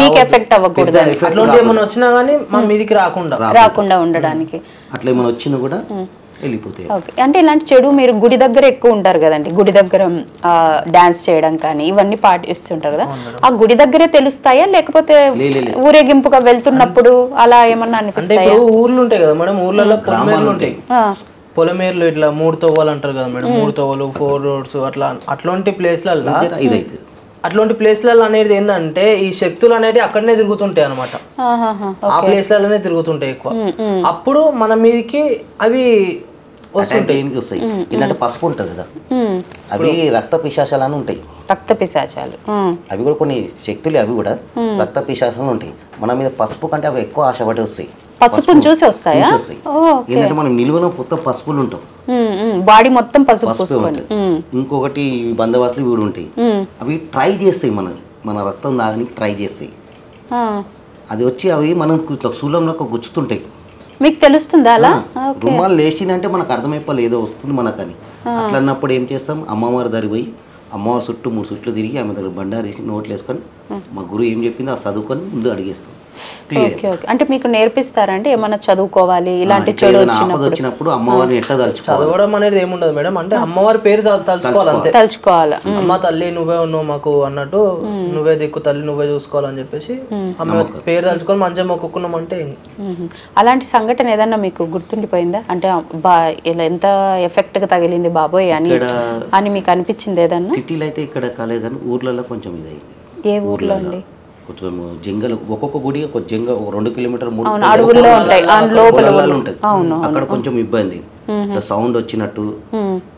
మీకు ఎఫెక్ట్ అవ్వకూడదు, అట్లాంటి ఏమైనా వచ్చినా కానీ మన మీదికి రాకుండా ఉండడానికి. అట్లా ఏమైనా వచ్చినా కూడా వెళ్ళిపోతాయి. అంటే ఇలాంటి చెడు మీరు గుడి దగ్గర ఎక్కువ ఉంటారు కదండి, గుడి దగ్గర డాన్స్ చేయడం కానీ ఇవన్నీ పాటిస్తుంటారు కదా, ఆ గుడి దగ్గరే తెలుస్తాయా లేకపోతే ఊరేగింపుగా వెళ్తున్నప్పుడు అలా ఏమన్నా అనిపిస్తాయా? ఊర్లు ఉంటాయి కదా మేడం, ఊర్లలో పొలమేర్లు ఉంటాయి, పొలమేర్లు ఇట్లా 3 తోవలు అంటారు కదా మేడం, 3 తోవలు 4 రోడ్స్ అట్లాంటి ప్లేస్లలో అట్లాంటి ప్లేస్లలో అనేది ఏంటంటే ఈ శక్తులు అనేవి అక్కడనే తిరుగుతుంటాయి అనమాట. ఆ ప్లేస్లలోనే తిరుగుతుంటాయి ఎక్కువ. అప్పుడు మన మీదకి అవి వస్తుంటాయి. ఏంటంటే పసుపు ఉంటుంది కదా, అవి రక్త పిశాచాలు అని ఉంటాయి. రక్త పిశాచాలు అవి కూడా కొన్ని శక్తులు, అవి కూడా రక్త పిశాచాలు ఉంటాయి. మన మీద పసుపు కంటే అవి ఎక్కువ ఆశపడి వస్తాయి. పసుపుని చూసి వస్తాయా? ఏంటంటే మనం నిలువన మొత్తం పసుపులు ఉంటాం, బాడీ మొత్తం పసుపు ఉంటాయి. ఇంకొకటి బందోబస్తులు వీడు ఉంటాయి, అవి ట్రై చేస్తాయి, మన రక్తం తాగడానికి ట్రై చేస్తాయి. అది వచ్చి అవి మనం శూలంలో గుచ్చుతుంటాయి. మీకు తెలుస్తుందా అలా? రుమాలు లేచిందంటే మనకు అర్థమైపోలే ఏదో వస్తుంది మనకని. అట్లా అన్నప్పుడు ఏం చేస్తాం, అమ్మవారి దగ్గర పోయి అమ్మవారి చుట్టూ 3 చుట్లు తిరిగి ఆమె దగ్గర బండారు వేసి నోట్లు వేసుకొని మా గురువు ఏం చెప్పిందో ఆ చదువుకొని ముందు అడిగేస్తాం. అంటే మీకు నేర్పిస్తారంటే ఏమన్నా చదువుకోవాలి ఇలాంటి చెడు వచ్చినప్పుడు అమ్మవారిని ఎట్లా చదవడం అనేది ఏముండదు మేడం, అంటే అమ్మవారి పేరు తలుచుకోవాలి. అమ్మ తల్లి నువ్వే ఉన్నావు మాకు అన్నట్టు, నువ్వే దిక్కు తల్లి నువ్వే చూసుకోవాలని చెప్పేసి అమ్మ పేరు తలుచుకొని మంచిగా మొక్కుకున్నాం అంటే. అలాంటి సంఘటన ఏదన్నా మీకు గుర్తుండిపోయిందా? అంటే ఇలా ఎంత ఎఫెక్ట్ గా తగిలింది బాబోయ్ అని మీకు అనిపించింది ఏదన్నా? సిటీలో అయితే ఇక్కడ కాలేదు కానీ ఊర్లలో కొంచెం ఇదైంది. ఏ ఊర్లో అండి? జంగల్, ఒక్కొక్క గుడి ఒక 2 కిలోమీటర్ 3 అడవుల్లో ఉంటాయి, ఉంటుంది. అక్కడ కొంచెం ఇబ్బంది. ఇట్లా సౌండ్ వచ్చినట్టు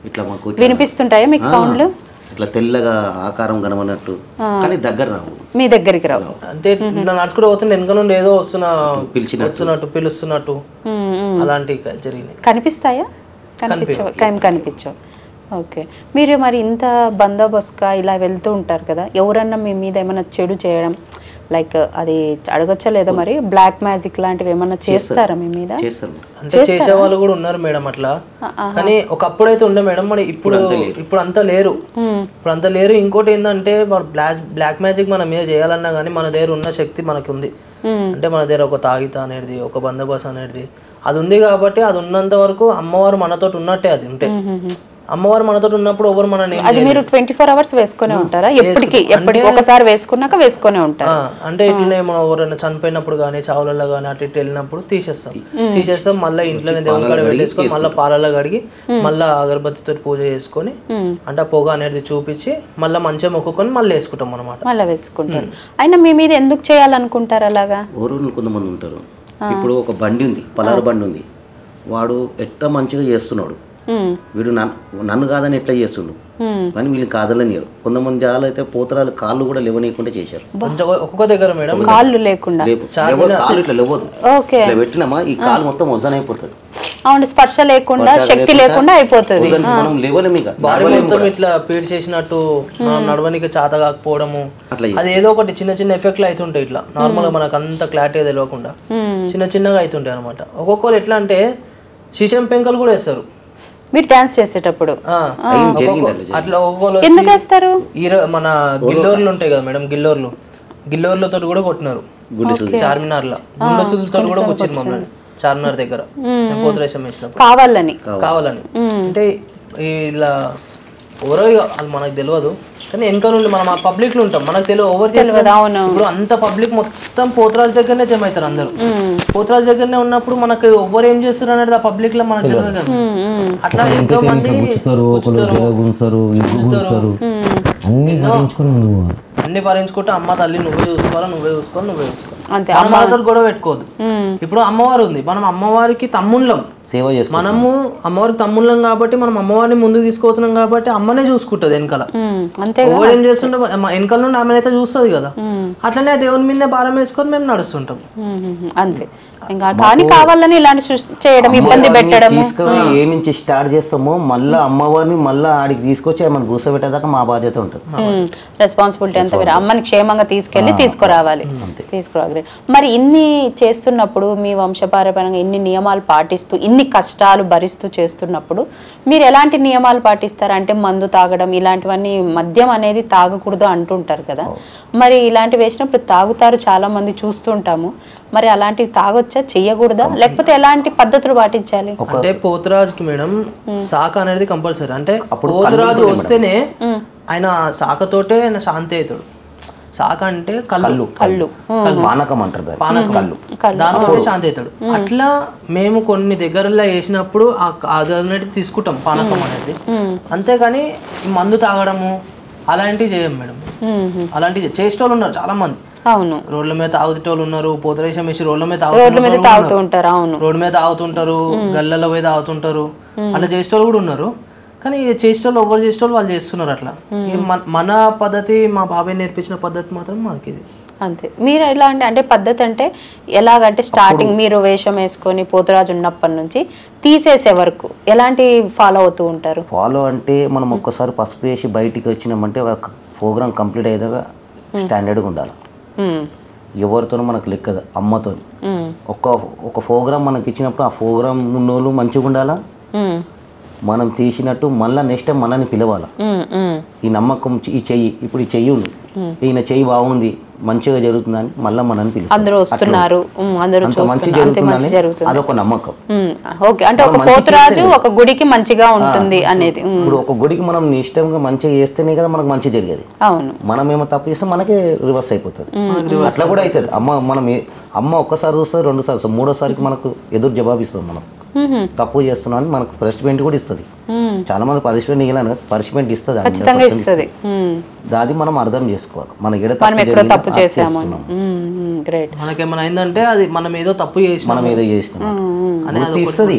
ఇట్లా మాకు ఇట్లా వినిపిస్తుంటాయా మీకు సౌండ్లు? ఇట్లా తెల్లగా ఆకారం కనబడినట్టు, కానీ దగ్గర రావు, మీ దగ్గరికి రావు. అంటే ఇట్లా నడుచుకుంటూ పోతుంటే వెనక నుండి ఏదో వచ్చినట్టు పిలుస్తున్నట్టు అలాంటివి జరిగినాయి. కనిపిస్తాయా? కనిపించవు. ఓకే. మీరు మరి ఇంత బందోబస్తుగా ఇలా వెళ్తూ ఉంటారు కదా, ఎవరన్నా మీ మీద ఏమైనా చెడు చేయడం, లైక్ అది అడగచ్చా లేదా మరి, బ్లాక్ మ్యాజిక్ లాంటివి ఏమన్నా చేస్తారా మీ మీద? అంటే చేసే వాళ్ళు కూడా ఉన్నారు మేడం అట్లా, కానీ ఒకప్పుడైతే ఉండే మేడం, మరి ఇప్పుడు అంతా లేరు. ఇంకోటి ఏంటంటే బ్లాక్ మ్యాజిక్ మన మీద చేయాలన్నా కానీ మన దగ్గర ఉన్న శక్తి మనకి ఉంది. అంటే మన దగ్గర ఒక తాగిత అనేది, ఒక బందోబస్తు అనేది అది ఉంది కాబట్టి, అది ఉన్నంత వరకు అమ్మవారు మనతో ఉన్నట్టే. అది ఉంటే అమ్మవారు మనతో ఉన్నప్పుడు ఎవరు మనని, అది మీరు 24 hours వేసుకునే ఉంటారా? ఎప్పటికి ఒకసారి వేసుకున్నాక వేసుకునే ఉంటారు? అంటే ఇట్లనే మనం ఎవరైనా చనిపోయినప్పుడు కానీ చావులలో కానీ అటు ఇటు వెళ్ళినప్పుడు తీసేస్తాం మళ్ళీ ఇంట్లోనే దేవుని కాడ పెట్టేసుకొని మళ్ళీ పాలలో కడిగి మళ్ళీ అగరబత్తితో పూజ చేసుకొని అంటే ఆ పొగ అనేది చూపించి మళ్ళీ మంచిగా మొక్కుకొని మళ్ళీ వేసుకుంటాం అనమాట. మళ్ళీ వేసుకుంటారు. అయినా మీ మీద ఎందుకు చేయాలనుకుంటారు అలాగా? ఊరు కొంతమంది ఉంటారు. ఇప్పుడు ఒక బండి ఉంది, పలారు బండి ఉంది, వాడు ఎట్లా మంచిగా చేస్తున్నాడు, వీడు నన్ను కాదని ఎట్లా చేస్తుండు కానీ వీళ్ళు కాదలనియరు. కొంతమంది జాలు అయితే పోతరాలు కాళ్ళు కూడా లేవనీయకుండా చేశారు. ఒక్కొక్క దగ్గర మేడం కాళ్ళు లేకుండా కాళ్ళు ఇట్లా లేవదు, ఇట్లా పెట్టినామా ఈ కాలు మొత్తం వజన్ అయిపోతుంది. అవును, స్పర్శ లేకుండా శక్తి లేకుండా అయిపోతుంది. మనం లేవలేము, ఇట్లా పీడ్ చేసినట్టు నడవనికి చేత కాకపోవడము, అది ఏదో ఒకటి చిన్న చిన్న ఎఫెక్ట్లు అవుతుంటాయి. ఇట్లా నార్మల్ గా మనకు అంత క్లారిటీ తెలియకుండా చిన్నగా అవుతుంటాయి అనమాట. ఒక్కొక్కరు ఎట్లా అంటే శిశం పెంకలు కూడా వేస్తారు మీరు డాన్స్ చేసేటప్పుడు. అట్లా ఒక్కొక్కరు ఎందుకు వేస్తారు? మన గిల్లోర్లు ఉంటాయి కదా మేడం, గిల్లోర్లతో కూడా కొట్టినారు చార్మినార్ లో, గుండెసులతో కూడా వచ్చింది మమ్మల్ని చార్మినార్ దగ్గర పోతరేశం వేసినప్పుడు కావాలని. అంటే ఇలా ఎవరో వాళ్ళు మనకు తెలియదు, కానీ వెనక నుండి మనం ఆ పబ్లిక్ లో ఉంటాం, మనకు తెలియదు ఎవరు తెలియదు. ఇప్పుడు అంత పబ్లిక్ మొత్తం పోతరాజు దగ్గరనే జమ అవుతారు అందరూ. పోతరాజు దగ్గరనే ఉన్నప్పుడు మనకు ఎవరు ఏం చేస్తారు అనేది ఆ పబ్లిక్ లో మనకు తెలియదు కదా. అట్లా ఎంతో మంది అన్ని భరించుకుంటే అమ్మ తల్లి నువ్వే చూసుకో అమ్మవారితో కూడా పెట్టుకోవద్దు. ఇప్పుడు అమ్మవారు ఉంది, మనం అమ్మవారికి తమ్ముళ్ళం, సేవ చేస్తాం. మనము అమ్మవారికి తమ్ముళ్ళం కాబట్టి మనం అమ్మవారిని ముందుకు తీసుకుపోతున్నాం కాబట్టి అమ్మనే చూసుకుంటది వెనకాల. ఎవరు ఏం చేస్తుంటే వెనకాల నుండి ఆమెనైతే చూస్తుంది కదా, అట్లనే దేవుని మీదే భారం వేసుకొని మేము నడుస్తుంటాం అంతే. ఇంకా కానీ కావాలని ఇలాంటి చేయడం, ఇబ్బంది పెట్టడం, ఏ నుంచి స్టార్ట్ చేస్తామో మళ్ళీ అమ్మవారిని మళ్ళీ ఆడికి తీసుకొచ్చి మనం కూర్చోబెట్టేదాకా మా బాధ్యత ఉంటుంది. రెస్పాన్సిబిలిటీ అంతా వేరే, అమ్మని క్షేమంగా తీసుకురావాలి. మరి ఇన్ని చేస్తున్నప్పుడు మీ వంశపారంపర్యంగా ఇన్ని నియమాలు పాటిస్తూ ఇన్ని కష్టాలు భరిస్తూ చేస్తున్నప్పుడు మీరు ఎలాంటి నియమాలు పాటిస్తారు? అంటే మందు తాగడం ఇలాంటివన్నీ, మద్యం అనేది తాగకూడదు అంటుంటారు కదా, మరి ఇలాంటివి వేసినప్పుడు తాగుతారు, చాలా మంది చూస్తుంటాము. మరి అలాంటివి తాగొచ్చా, చెయ్యకూడదా, లేకపోతే ఎలాంటి పద్ధతులు పాటించాలి? అంటే పోతురాజుకి మేడం శాఖ అనేది కంపల్సరీ. అంటే పోతురాజు వస్తేనే ఆయన శాఖతోటే ఆయన శాంతి అవుతాడు. శాఖ అంటే కళ్ళు పానకం అంటారు, దాంతో శాంతి అవుతాడు. అట్లా మేము కొన్ని దగ్గరలో వేసినప్పుడు అది అనేది తీసుకుంటాం పానకం అనేది, అంతేగాని మందు తాగడము అలాంటివి చేయం మేడం. అలాంటివి చేసేటోళ్ళు ఉన్నారు చాలా మంది, అవును, రోడ్ల మీద తాగుతేటోళ్ళు ఉన్నారు, పోతరేశం వేసి రోడ్ల మీద తాగుతుంటారు, గల్లలో పోయి తాగుతుంటారు, అట్లా చేసేటోళ్ళు కూడా ఉన్నారు. కానీ చేసేటోళ్ళు ఎవరు చేసేటోళ్ళు వాళ్ళు చేస్తున్నారు అట్లా. మన పద్ధతి, మా బాబాయ్ నేర్పించిన పద్ధతి మాత్రం మాకు ఇది అంతే. మీరు ఎలా అంటే పద్ధతి అంటే ఎలాగంటే స్టార్టింగ్ మీరు వేషం వేసుకొని పోతురాజు ఉన్నప్పటి నుంచి తీసేసే వరకు ఎలాంటి ఫాలో అవుతూ ఉంటారు? ఫాలో అంటే మనం ఒక్కసారి పసుపు వేసి బయటికి వచ్చినామంటే ఒక ప్రోగ్రామ్ కంప్లీట్ అయ్యేదాకా స్టాండర్డ్గా ఉండాలి. ఎవరితోనూ మనకు లెక్కదు, అమ్మతో. ఒక ప్రోగ్రామ్ మనకి ఇచ్చినప్పుడు ఆ ప్రోగ్రామ్ ఉన్నోళ్ళు మంచిగా ఉండాలా, మనం తీసినట్టు మళ్ళీ నెక్స్ట్ టైం మనల్ని పిలవాలి. ఈ నమ్మకం, ఈ చెయ్యి ఇప్పుడు ఈ చెయ్యి ఉంది, ఈయన చెయ్యి బాగుంది, మంచిగా జరుగుతుందని మళ్ళీ మనల్ని పిలుస్తారు, మంచి జరుగుతుందని అదొక నమ్మకం. అంటే ఒక పోతురాజు ఒక గుడికి మంచిగా ఉంటుంది అనేది. ఇప్పుడు ఒక గుడికి మనం ఇష్టంగా మంచిగా చేస్తేనే కదా మనకు మంచి జరిగేది. అవును, మనం ఏమో తప్పు చేస్తే మనకే రివర్స్ అయిపోతుంది. అట్లా కూడా అవుతుంది. అమ్మ ఒక్కసారి చూస్తుంది, 2 సార్లు, 3వ సారికి మనకు ఎదురు జవాబిస్తాం మనం. తప్పు చేస్తున్నావు అని మనకు పనిష్మెంట్ కూడా ఇస్తుంది. చాలా మంది పనిష్మెంట్ ఇవ్వలేను, పనిష్మెంట్ ఇస్తుంది, ఖచ్చితంగా ఇస్తుంది. దాది మనం అర్థం చేసుకోవాలి, మన మనం ఎక్కడ తప్పు చేసాము. గ్రేట్. మనకేమైనా అయిందంటే అది మనం ఏదో తప్పు చేసినాం, మనం ఏదో చేసినాం గుర్తు ఇస్తుంది.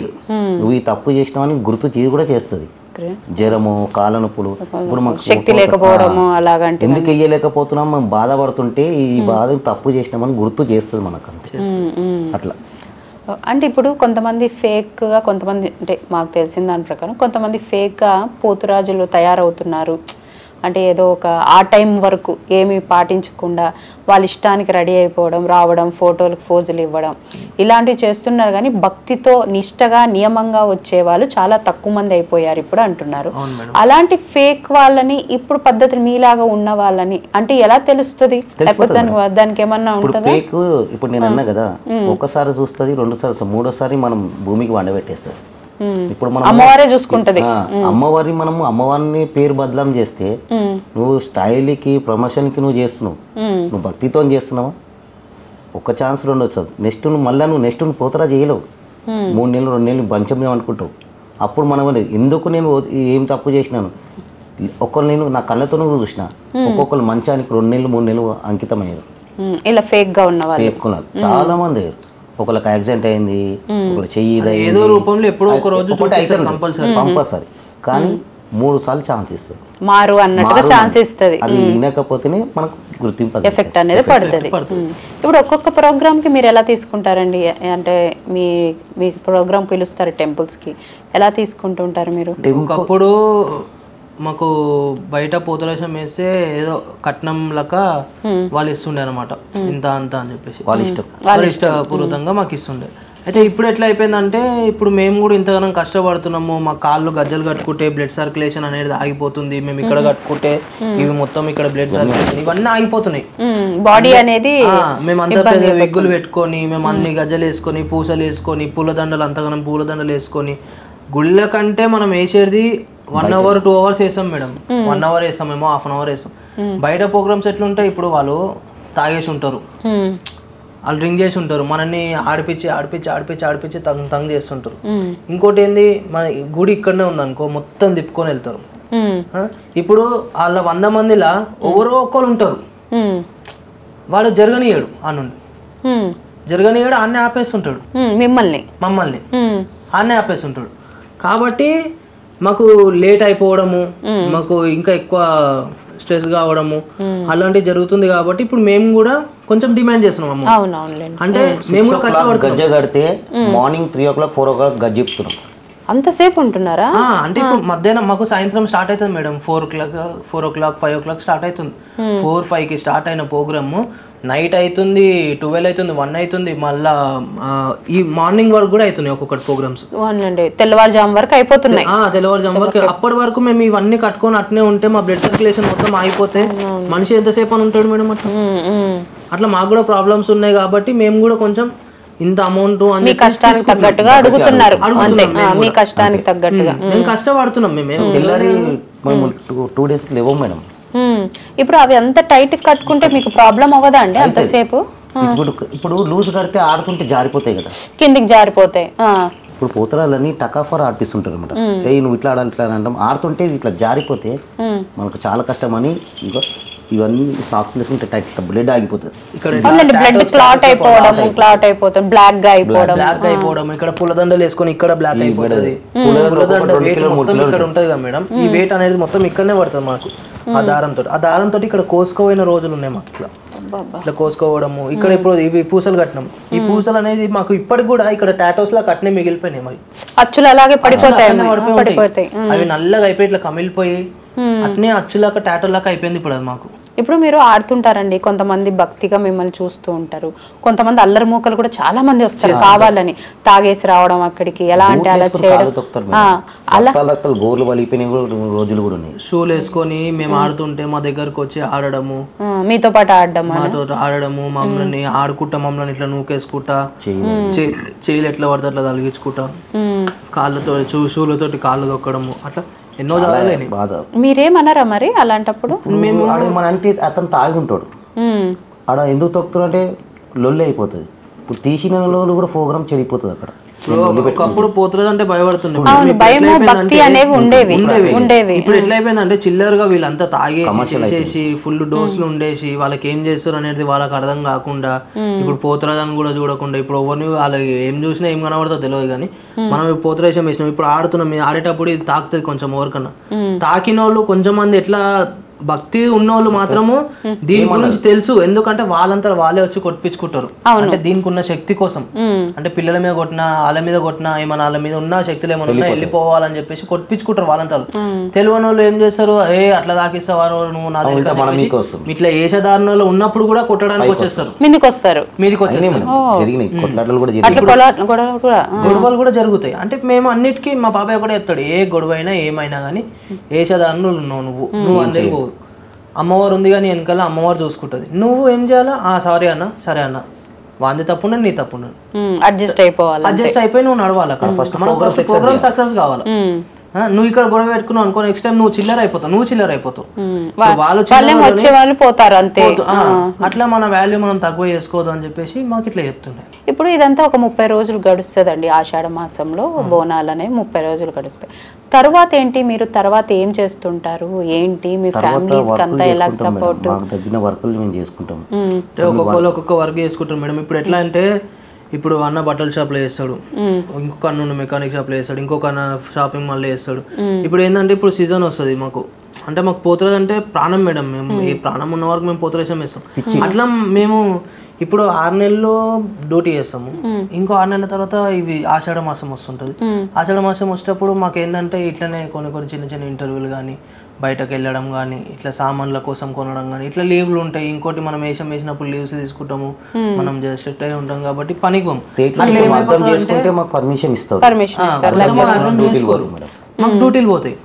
నువ్వు ఈ తప్పు చేసినావని గుర్తు కూడా చేస్తుంది. జ్వరము, కాళ్ళ నొప్పులు, ఇప్పుడు మాకు శక్తి లేకపోవడము అలాగంటే ఎందుకు వెయ్యలేకపోతున్నాం, మేము బాధపడుతుంటే ఈ బాధ తప్పు చేసినామని గుర్తు చేస్తుంది మనకు అంతే. అట్లా అంటే ఇప్పుడు కొంతమంది ఫేక్గా, కొంతమంది అంటే మాకు తెలిసిన దాని ప్రకారం కొంతమంది ఫేక్గా పోతురాజులు తయారవుతున్నారు. అంటే ఏదో ఒక ఆ టైం వరకు ఏమీ పాటించకుండా వాళ్ళ ఇష్టానికి రెడీ అయిపోవడం, రావడం, ఫోటోలకు ఫోజులు ఇవ్వడం, ఇలాంటివి చేస్తున్నారు. కానీ భక్తితో నిష్టగా నియమంగా వచ్చే వాళ్ళు చాలా తక్కువ మంది అయిపోయారు ఇప్పుడు అంటున్నారు. అలాంటి ఫేక్ వాళ్ళని ఇప్పుడు పద్ధతులు మీలాగా ఉన్న వాళ్ళని అంటే ఎలా తెలుస్తుంది? లేకపోతే దానికి ఏమన్నా ఉంటుందా? ఫేక్ ఇప్పుడు నేను అన్నా కదా, ఒకసారి చూస్తుంది, రెండోసారి, మూడోసారి మనం భూమికి వండబెట్టేస్తుంది. ఇప్పుడు మనం అమ్మవారే చూసుకుంటది. అమ్మవారి మనము అమ్మవారిని పేరు బదలాం చేస్తే నువ్వు స్టైల్కి ప్రమోషన్కి నువ్వు చేస్తున్నావు, నువ్వు భక్తితో చేస్తున్నావా? ఒక ఛాన్స్ రెండు వచ్చావు, నెక్స్ట్ నువ్వు మళ్ళీ నెక్స్ట్ నువ్వు పోతరా చేయలేవు. 3 నెలలు 2 నెలలు బంచం అనుకుంటావు. అప్పుడు మనం ఎందుకు నేను ఏం తప్పు చేసినాను, ఒక్కరు నేను నా కళ్ళతో చూసిన ఒక్కొక్కరు మంచానికి 2 నెలలు 3 నెలలు అంకితమయ్యారు. ఇలా ఫేక్ గా ఉన్న వాళ్ళు చెప్పుకున్నారు చాలా మంది. ఒకళ్ళకి యాక్సిడెంట్ అయింది, ఒకళ్ళు చెయ్యి ఏదో రూపంలో ఎప్పుడో ఒక రోజు కంపల్సరీ, కానీ 3 సార్లు ఛాన్స్ ఇస్తుంది, మారు అన్నట్టుగా ఛాన్స్ ఇస్తుంది. అది వినకపోతేనే మనకు గుర్తింపు ఎఫెక్ట్ అనేది పడుతుంది. ఇప్పుడు ఒక్కొక్క ప్రోగ్రామ్ కి మీరు ఎలా తీసుకుంటారండి? అంటే మీ ప్రోగ్రామ్ పిలుస్తారు టెంపుల్స్ కి, ఎలా తీసుకుంటుంటారు మీరు? ఒకప్పుడు మాకు బయట పోతలేశం వేస్తే ఏదో కట్నం లెక్క వాళ్ళు ఇస్తుండే అనమాట, ఇంత అంత అని చెప్పేసి వాళ్ళ ఇష్టపూర్వకంగా మాకు ఇస్తుండే. అయితే ఇప్పుడు ఎట్లా అయిపోయిందంటే, ఇప్పుడు మేము కూడా ఇంతగానో కష్టపడుతున్నాము, మా కాళ్ళు గజ్జలు కట్టుకుంటే బ్లడ్ సర్క్యులేషన్ అనేది ఆగిపోతుంది, మేము ఇక్కడ కట్టుకుంటే ఇవి మొత్తం ఇక్కడ బ్లడ్ సర్క్యులేషన్ ఇవన్నీ ఆగిపోతున్నాయి, బాడీ అనేది మేమంతా పెద్ద విగ్గులు పెట్టుకొని, మేము అన్ని గజ్జలు వేసుకొని, పూసలు వేసుకొని, పూలదండలు అంతగానం పూలదండలు వేసుకొని, గుళ్ళ కంటే మనం వేసేది 1 hour 2 hours వేస్తాం మేడం. 1 hour వేస్తామేమో, 1/2 hour వేస్తాం. బయట ప్రోగ్రామ్స్ ఎట్లుంటాయి, ఇప్పుడు వాళ్ళు తాగేసి ఉంటారు, వాళ్ళు డ్రింక్ చేసి ఉంటారు, మనల్ని ఆడిపించి తంగ్ చేస్తుంటారు. ఇంకోటి ఏంది, మన గుడి ఇక్కడనే ఉందనుకో మొత్తం తిప్పుకొని వెళ్తారు. ఇప్పుడు వాళ్ళ 100 మందిలా ఎవరో ఒక్కరు ఉంటారు, వాడు జరగనియాడు, ఆన్నే ఆపేస్తుంటాడు, మమ్మల్ని ఆన్నే ఆపేస్తుంటాడు. కాబట్టి మాకు లేట్ అయిపోవడము, మాకు ఇంకా ఎక్కువ స్ట్రెస్ కావడము అలాంటివి జరుగుతుంది. కాబట్టి ఇప్పుడు మేము కూడా కొంచెం డిమాండ్ చేస్తున్నాము. అంటే మేము కూడా కష్టపడుతున్నాం. గజ్జ కడితే మార్నింగ్ 3 o'clock 4 o'clock గజ్జ చెప్తున్నాం. అంతసేపు ఉంటున్నారా? అంటే ఇప్పుడు మధ్యాహ్నం మాకు సాయంత్రం స్టార్ట్ అవుతుంది మేడం, 4 o'clock 5 o'clock స్టార్ట్ అవుతుంది. 4-5కి స్టార్ట్ అయిన ప్రోగ్రామ్ నైట్ అవుతుంది, 12 అవుతుంది, 1 అవుతుంది, మళ్ళా ఈ మార్నింగ్ వరకు కూడా అవుతున్నాయి ఒక్కొక్కటి ప్రోగ్రామ్స్. తెల్లవారుజాము వరకు అయిపోతున్నాయి. తెల్లవారుజాము వరకు. అప్పటి వరకు మేము ఇవన్నీ కట్టుకొని అట్నే ఉంటే మా బ్లడ్ సర్క్యులేషన్ మొత్తం ఆగిపోతే మనిషి ఎంతసేపు అని ఉంటాడు మేడం? అట్లా మాకు కూడా ప్రాబ్లమ్స్ ఉన్నాయి. కాబట్టి మేము కూడా కొంచెం ఇంత అమౌంట్ మీ కష్టానికి తగ్గట్టుగా అడుగుతున్నారు. మీ కష్టానికి తగ్గట్టుగా మేము కష్టపడుతున్నాం. మేము 2 days లేవు మేడం. ఇప్పుడు అవి అంత టైట్ కట్టుకుంటే మీకు ప్రాబ్లం అవ్వదా అండి అంతసేపు? ఇప్పుడు లూజ్ కడితే ఆడుతుంటే జారిపోతాయి కదా, కిందికి జారిపోతాయి. ఇప్పుడు పోతరాలని టకాఫర్ ఆడిపిస్తుంటారు అనమాట. నువ్వు ఇట్లా ఆడాలి ఇట్లా అంటాం, ఆడుతుంటే ఇట్లా జారిపోతే మనకు చాలా కష్టం అని ఇవన్నీ సాక్స్ వేసుకుంటే టైట్ బ్లడ్ ఆగిపోతుంది. బ్లడ్ క్లాట్ అయిపోతుంది, బ్లాక్ గా అయిపోవడం. ఇక్కడ పూలదండలు వేసుకొని ఇక్కడ బ్లాక్ అయిపోతుంది. పూలదండ వెయిట్ మొత్తం ఇక్కడ ఉంటది కదా మేడం, ఈ వెయిట్ అనేది మొత్తం ఇక్కడనే పడుతుంది మాకు. ఆ దారంతో ఇక్కడ కోసుకోపోయిన రోజులు ఉన్నాయి మాకు. ఇట్లా కోసుకోవడము, ఇక్కడ ఇప్పుడు ఇవి పూసలు కట్టినాం. ఈ పూసలు అనేది మాకు ఇప్పటికి కూడా ఇక్కడ టాటోస్ లా కట్టినే మిగిలిపోయినాయి. మరి అచ్చులు అలాగే పడిపోతాయి. అవి నల్లగా అయిపోయి ఇట్లా కమిలిపోయి అట్నే అచ్చులాక టాటోలాక అయిపోయింది ఇప్పుడు అది మాకు. ఇప్పుడు మీరు ఆడుతుంటారండి, కొంతమంది భక్తిగా మిమ్మల్ని చూస్తూ ఉంటారు, కొంతమంది అల్లరి మూకలు కూడా చాలా మంది వస్తారు కావాలని తాగేసి రావడం అక్కడికి, ఎలా అంటే అలా చేయడం. షూలు వేసుకొని మేము ఆడుతుంటే మా దగ్గరకు వచ్చి ఆడడము, మీతో పాటు ఆడడము, మమ్మల్ని ఆడుకుంటా, మమ్మల్ని ఇట్లా నూకేసుకుంటా, చేయిలు ఎట్లా పడితే అట్లా తలిగించుకుంటా, కాళ్ళతో షూలతోటి కాళ్ళు తొక్కడము, అట్లా ఎన్నో బాధ. మీరేమన్నారా మరి అలాంటప్పుడు? మేము అంటే అతను తాగి ఉంటాడు, ఆడ ఎందుకు తొక్కుతున్నా అంటే లొల్లి అయిపోతుంది. ఇప్పుడు తీసిన కూడా ప్రోగ్రామ్ చెడిపోతుంది. అక్కడ ఒకప్పుడు పోతురాజు అంటే భయపడుతుండే. అవును, భయము భక్తి అనేవి ఉండేవి. ఇప్పుడు ఎట్లా అయిపోయిందంటే చిల్లరగా వీళ్ళంతా తాగేసి చేసేసి ఫుల్ డోసులు ఉండేసి వాళ్ళకి ఏం చేస్తారు అనేది వాళ్ళకి అర్థం కాకుండా ఇప్పుడు పోతురాజాన్ని కూడా చూడకుండా ఇప్పుడు ఎవరిని వాళ్ళకి ఏం చూసినా ఏం కనబడతా తెలియదు. కానీ మనం పోతురాజం వేసినాం, ఇప్పుడు ఆడుతున్నాం, ఆడేటప్పుడు ఇది తాకుతుంది కొంచెం ఎవరికన్నా. తాకిన వాళ్ళు కొంచెం మంది ఎట్లా భక్తి ఉన్నోళ్ళు మాత్రము దీని గురించి తెలుసు, ఎందుకంటే వాళ్ళంతా వాళ్ళే వచ్చి కొట్టించుకుంటారు. అంటే దీనికి ఉన్న శక్తి కోసం, అంటే పిల్లల మీద కొట్టినా వాళ్ళ మీద కొట్టినా ఏమన్నా వాళ్ళ మీద ఉన్న శక్తులు ఏమన్నా ఉన్నా వెళ్ళిపోవాలని చెప్పేసి కొట్టించుకుంటారు వాళ్ళంతా. తెలియని వాళ్ళు ఏం చేస్తారు, అట్లా తాకిస్తావారు నువ్వు నా దగ్గర ఇట్లా ఏషధారణలో ఉన్నప్పుడు కూడా కొట్టడానికి వచ్చేస్తారు, మీదికి వచ్చేస్తారు. గొడవలు కూడా జరుగుతాయి. అంటే మేము అన్నిటికీ మా బాబాయ్ కూడా చెప్తాడు, ఏ గొడవ అయినా ఏమైనా కానీ ఏషధారణలు ఉన్నావు నువ్వు అందరికి పోవు. అమ్మవారు ఉంది కానీ వెనకాల అమ్మవారు చూసుకుంటుంది. నువ్వు ఏం చేయాలా, సారీ అన్న, సరే అన్న, వాంది తప్పున్నా నీ తప్పున్నా అడ్జస్ట్ అయిపోయి నువ్వు నడవాలి. అక్కడ ఫస్ట్ ప్రోగ్రామ్ సక్సెస్ కావాలి. నువ్వు ఇక్కడ గొడవ పెట్టుకున్నావు అనుకో, నెక్స్ట్ టైం నువ్వు చిల్లర అయిపోతావు. వాళ్ళు పోతారు అంతే. అట్లా మన వాల్యూ మనం తక్కువ చేసుకోవద్దు అని చెప్పేసి మాకు ఇట్లా చెప్తుండే. ఇప్పుడు ఇదంతా ఒక 30 రోజులు గడుస్తుందండి. ఆషాఢ మాసంలో బోనాలు అనేవి 30 రోజులు గడుస్తాయి. తర్వాత ఏంటి, మీరు తర్వాత ఏం చేస్తుంటారు ఏంటి, మీ ఫ్యామిలీస్ అంతా ఎలా సపోర్ట్? ఒక్కొక్క వర్క్ చేసుకుంటారు మేడం. ఇప్పుడు ఎట్లా అంటే ఇప్పుడు అన్న బట్టల షాప్లో వేస్తాడు, ఇంకొక అన్న మెకానిక్ షాప్లో వేస్తాడు, ఇంకొక అన్న షాపింగ్ మాల్లో వేస్తాడు. ఇప్పుడు ఏంటంటే ఇప్పుడు సీజన్ వస్తుంది మాకు, అంటే మాకు పోతురాజు అంటే ప్రాణం మేడం. మేము ఈ ప్రాణం ఉన్న వరకు మేము పోతురాజం వేస్తాం. అట్లా మేము ఇప్పుడు 6 నెలల్లో డ్యూటీ చేస్తాము, ఇంకో 6 నెలల తర్వాత ఇవి ఆషాఢ మాసం వస్తుంటుంది. ఆషాఢ మాసం వచ్చేటప్పుడు మాకు ఏంటంటే ఇట్లనే కొన్ని చిన్న చిన్న ఇంటర్వ్యూలు కానీ బయటకు వెళ్ళడం కానీ ఇట్లా సామాన్ల కోసం కొనడం కానీ ఇట్లా లీవ్లు ఉంటాయి. ఇంకోటి మనం వేసినప్పుడు లీవ్స్ తీసుకుంటాము, మనం సెట్ అయి ఉంటాం కాబట్టి పనికి మాకు డ్యూటీలు పోతాయి.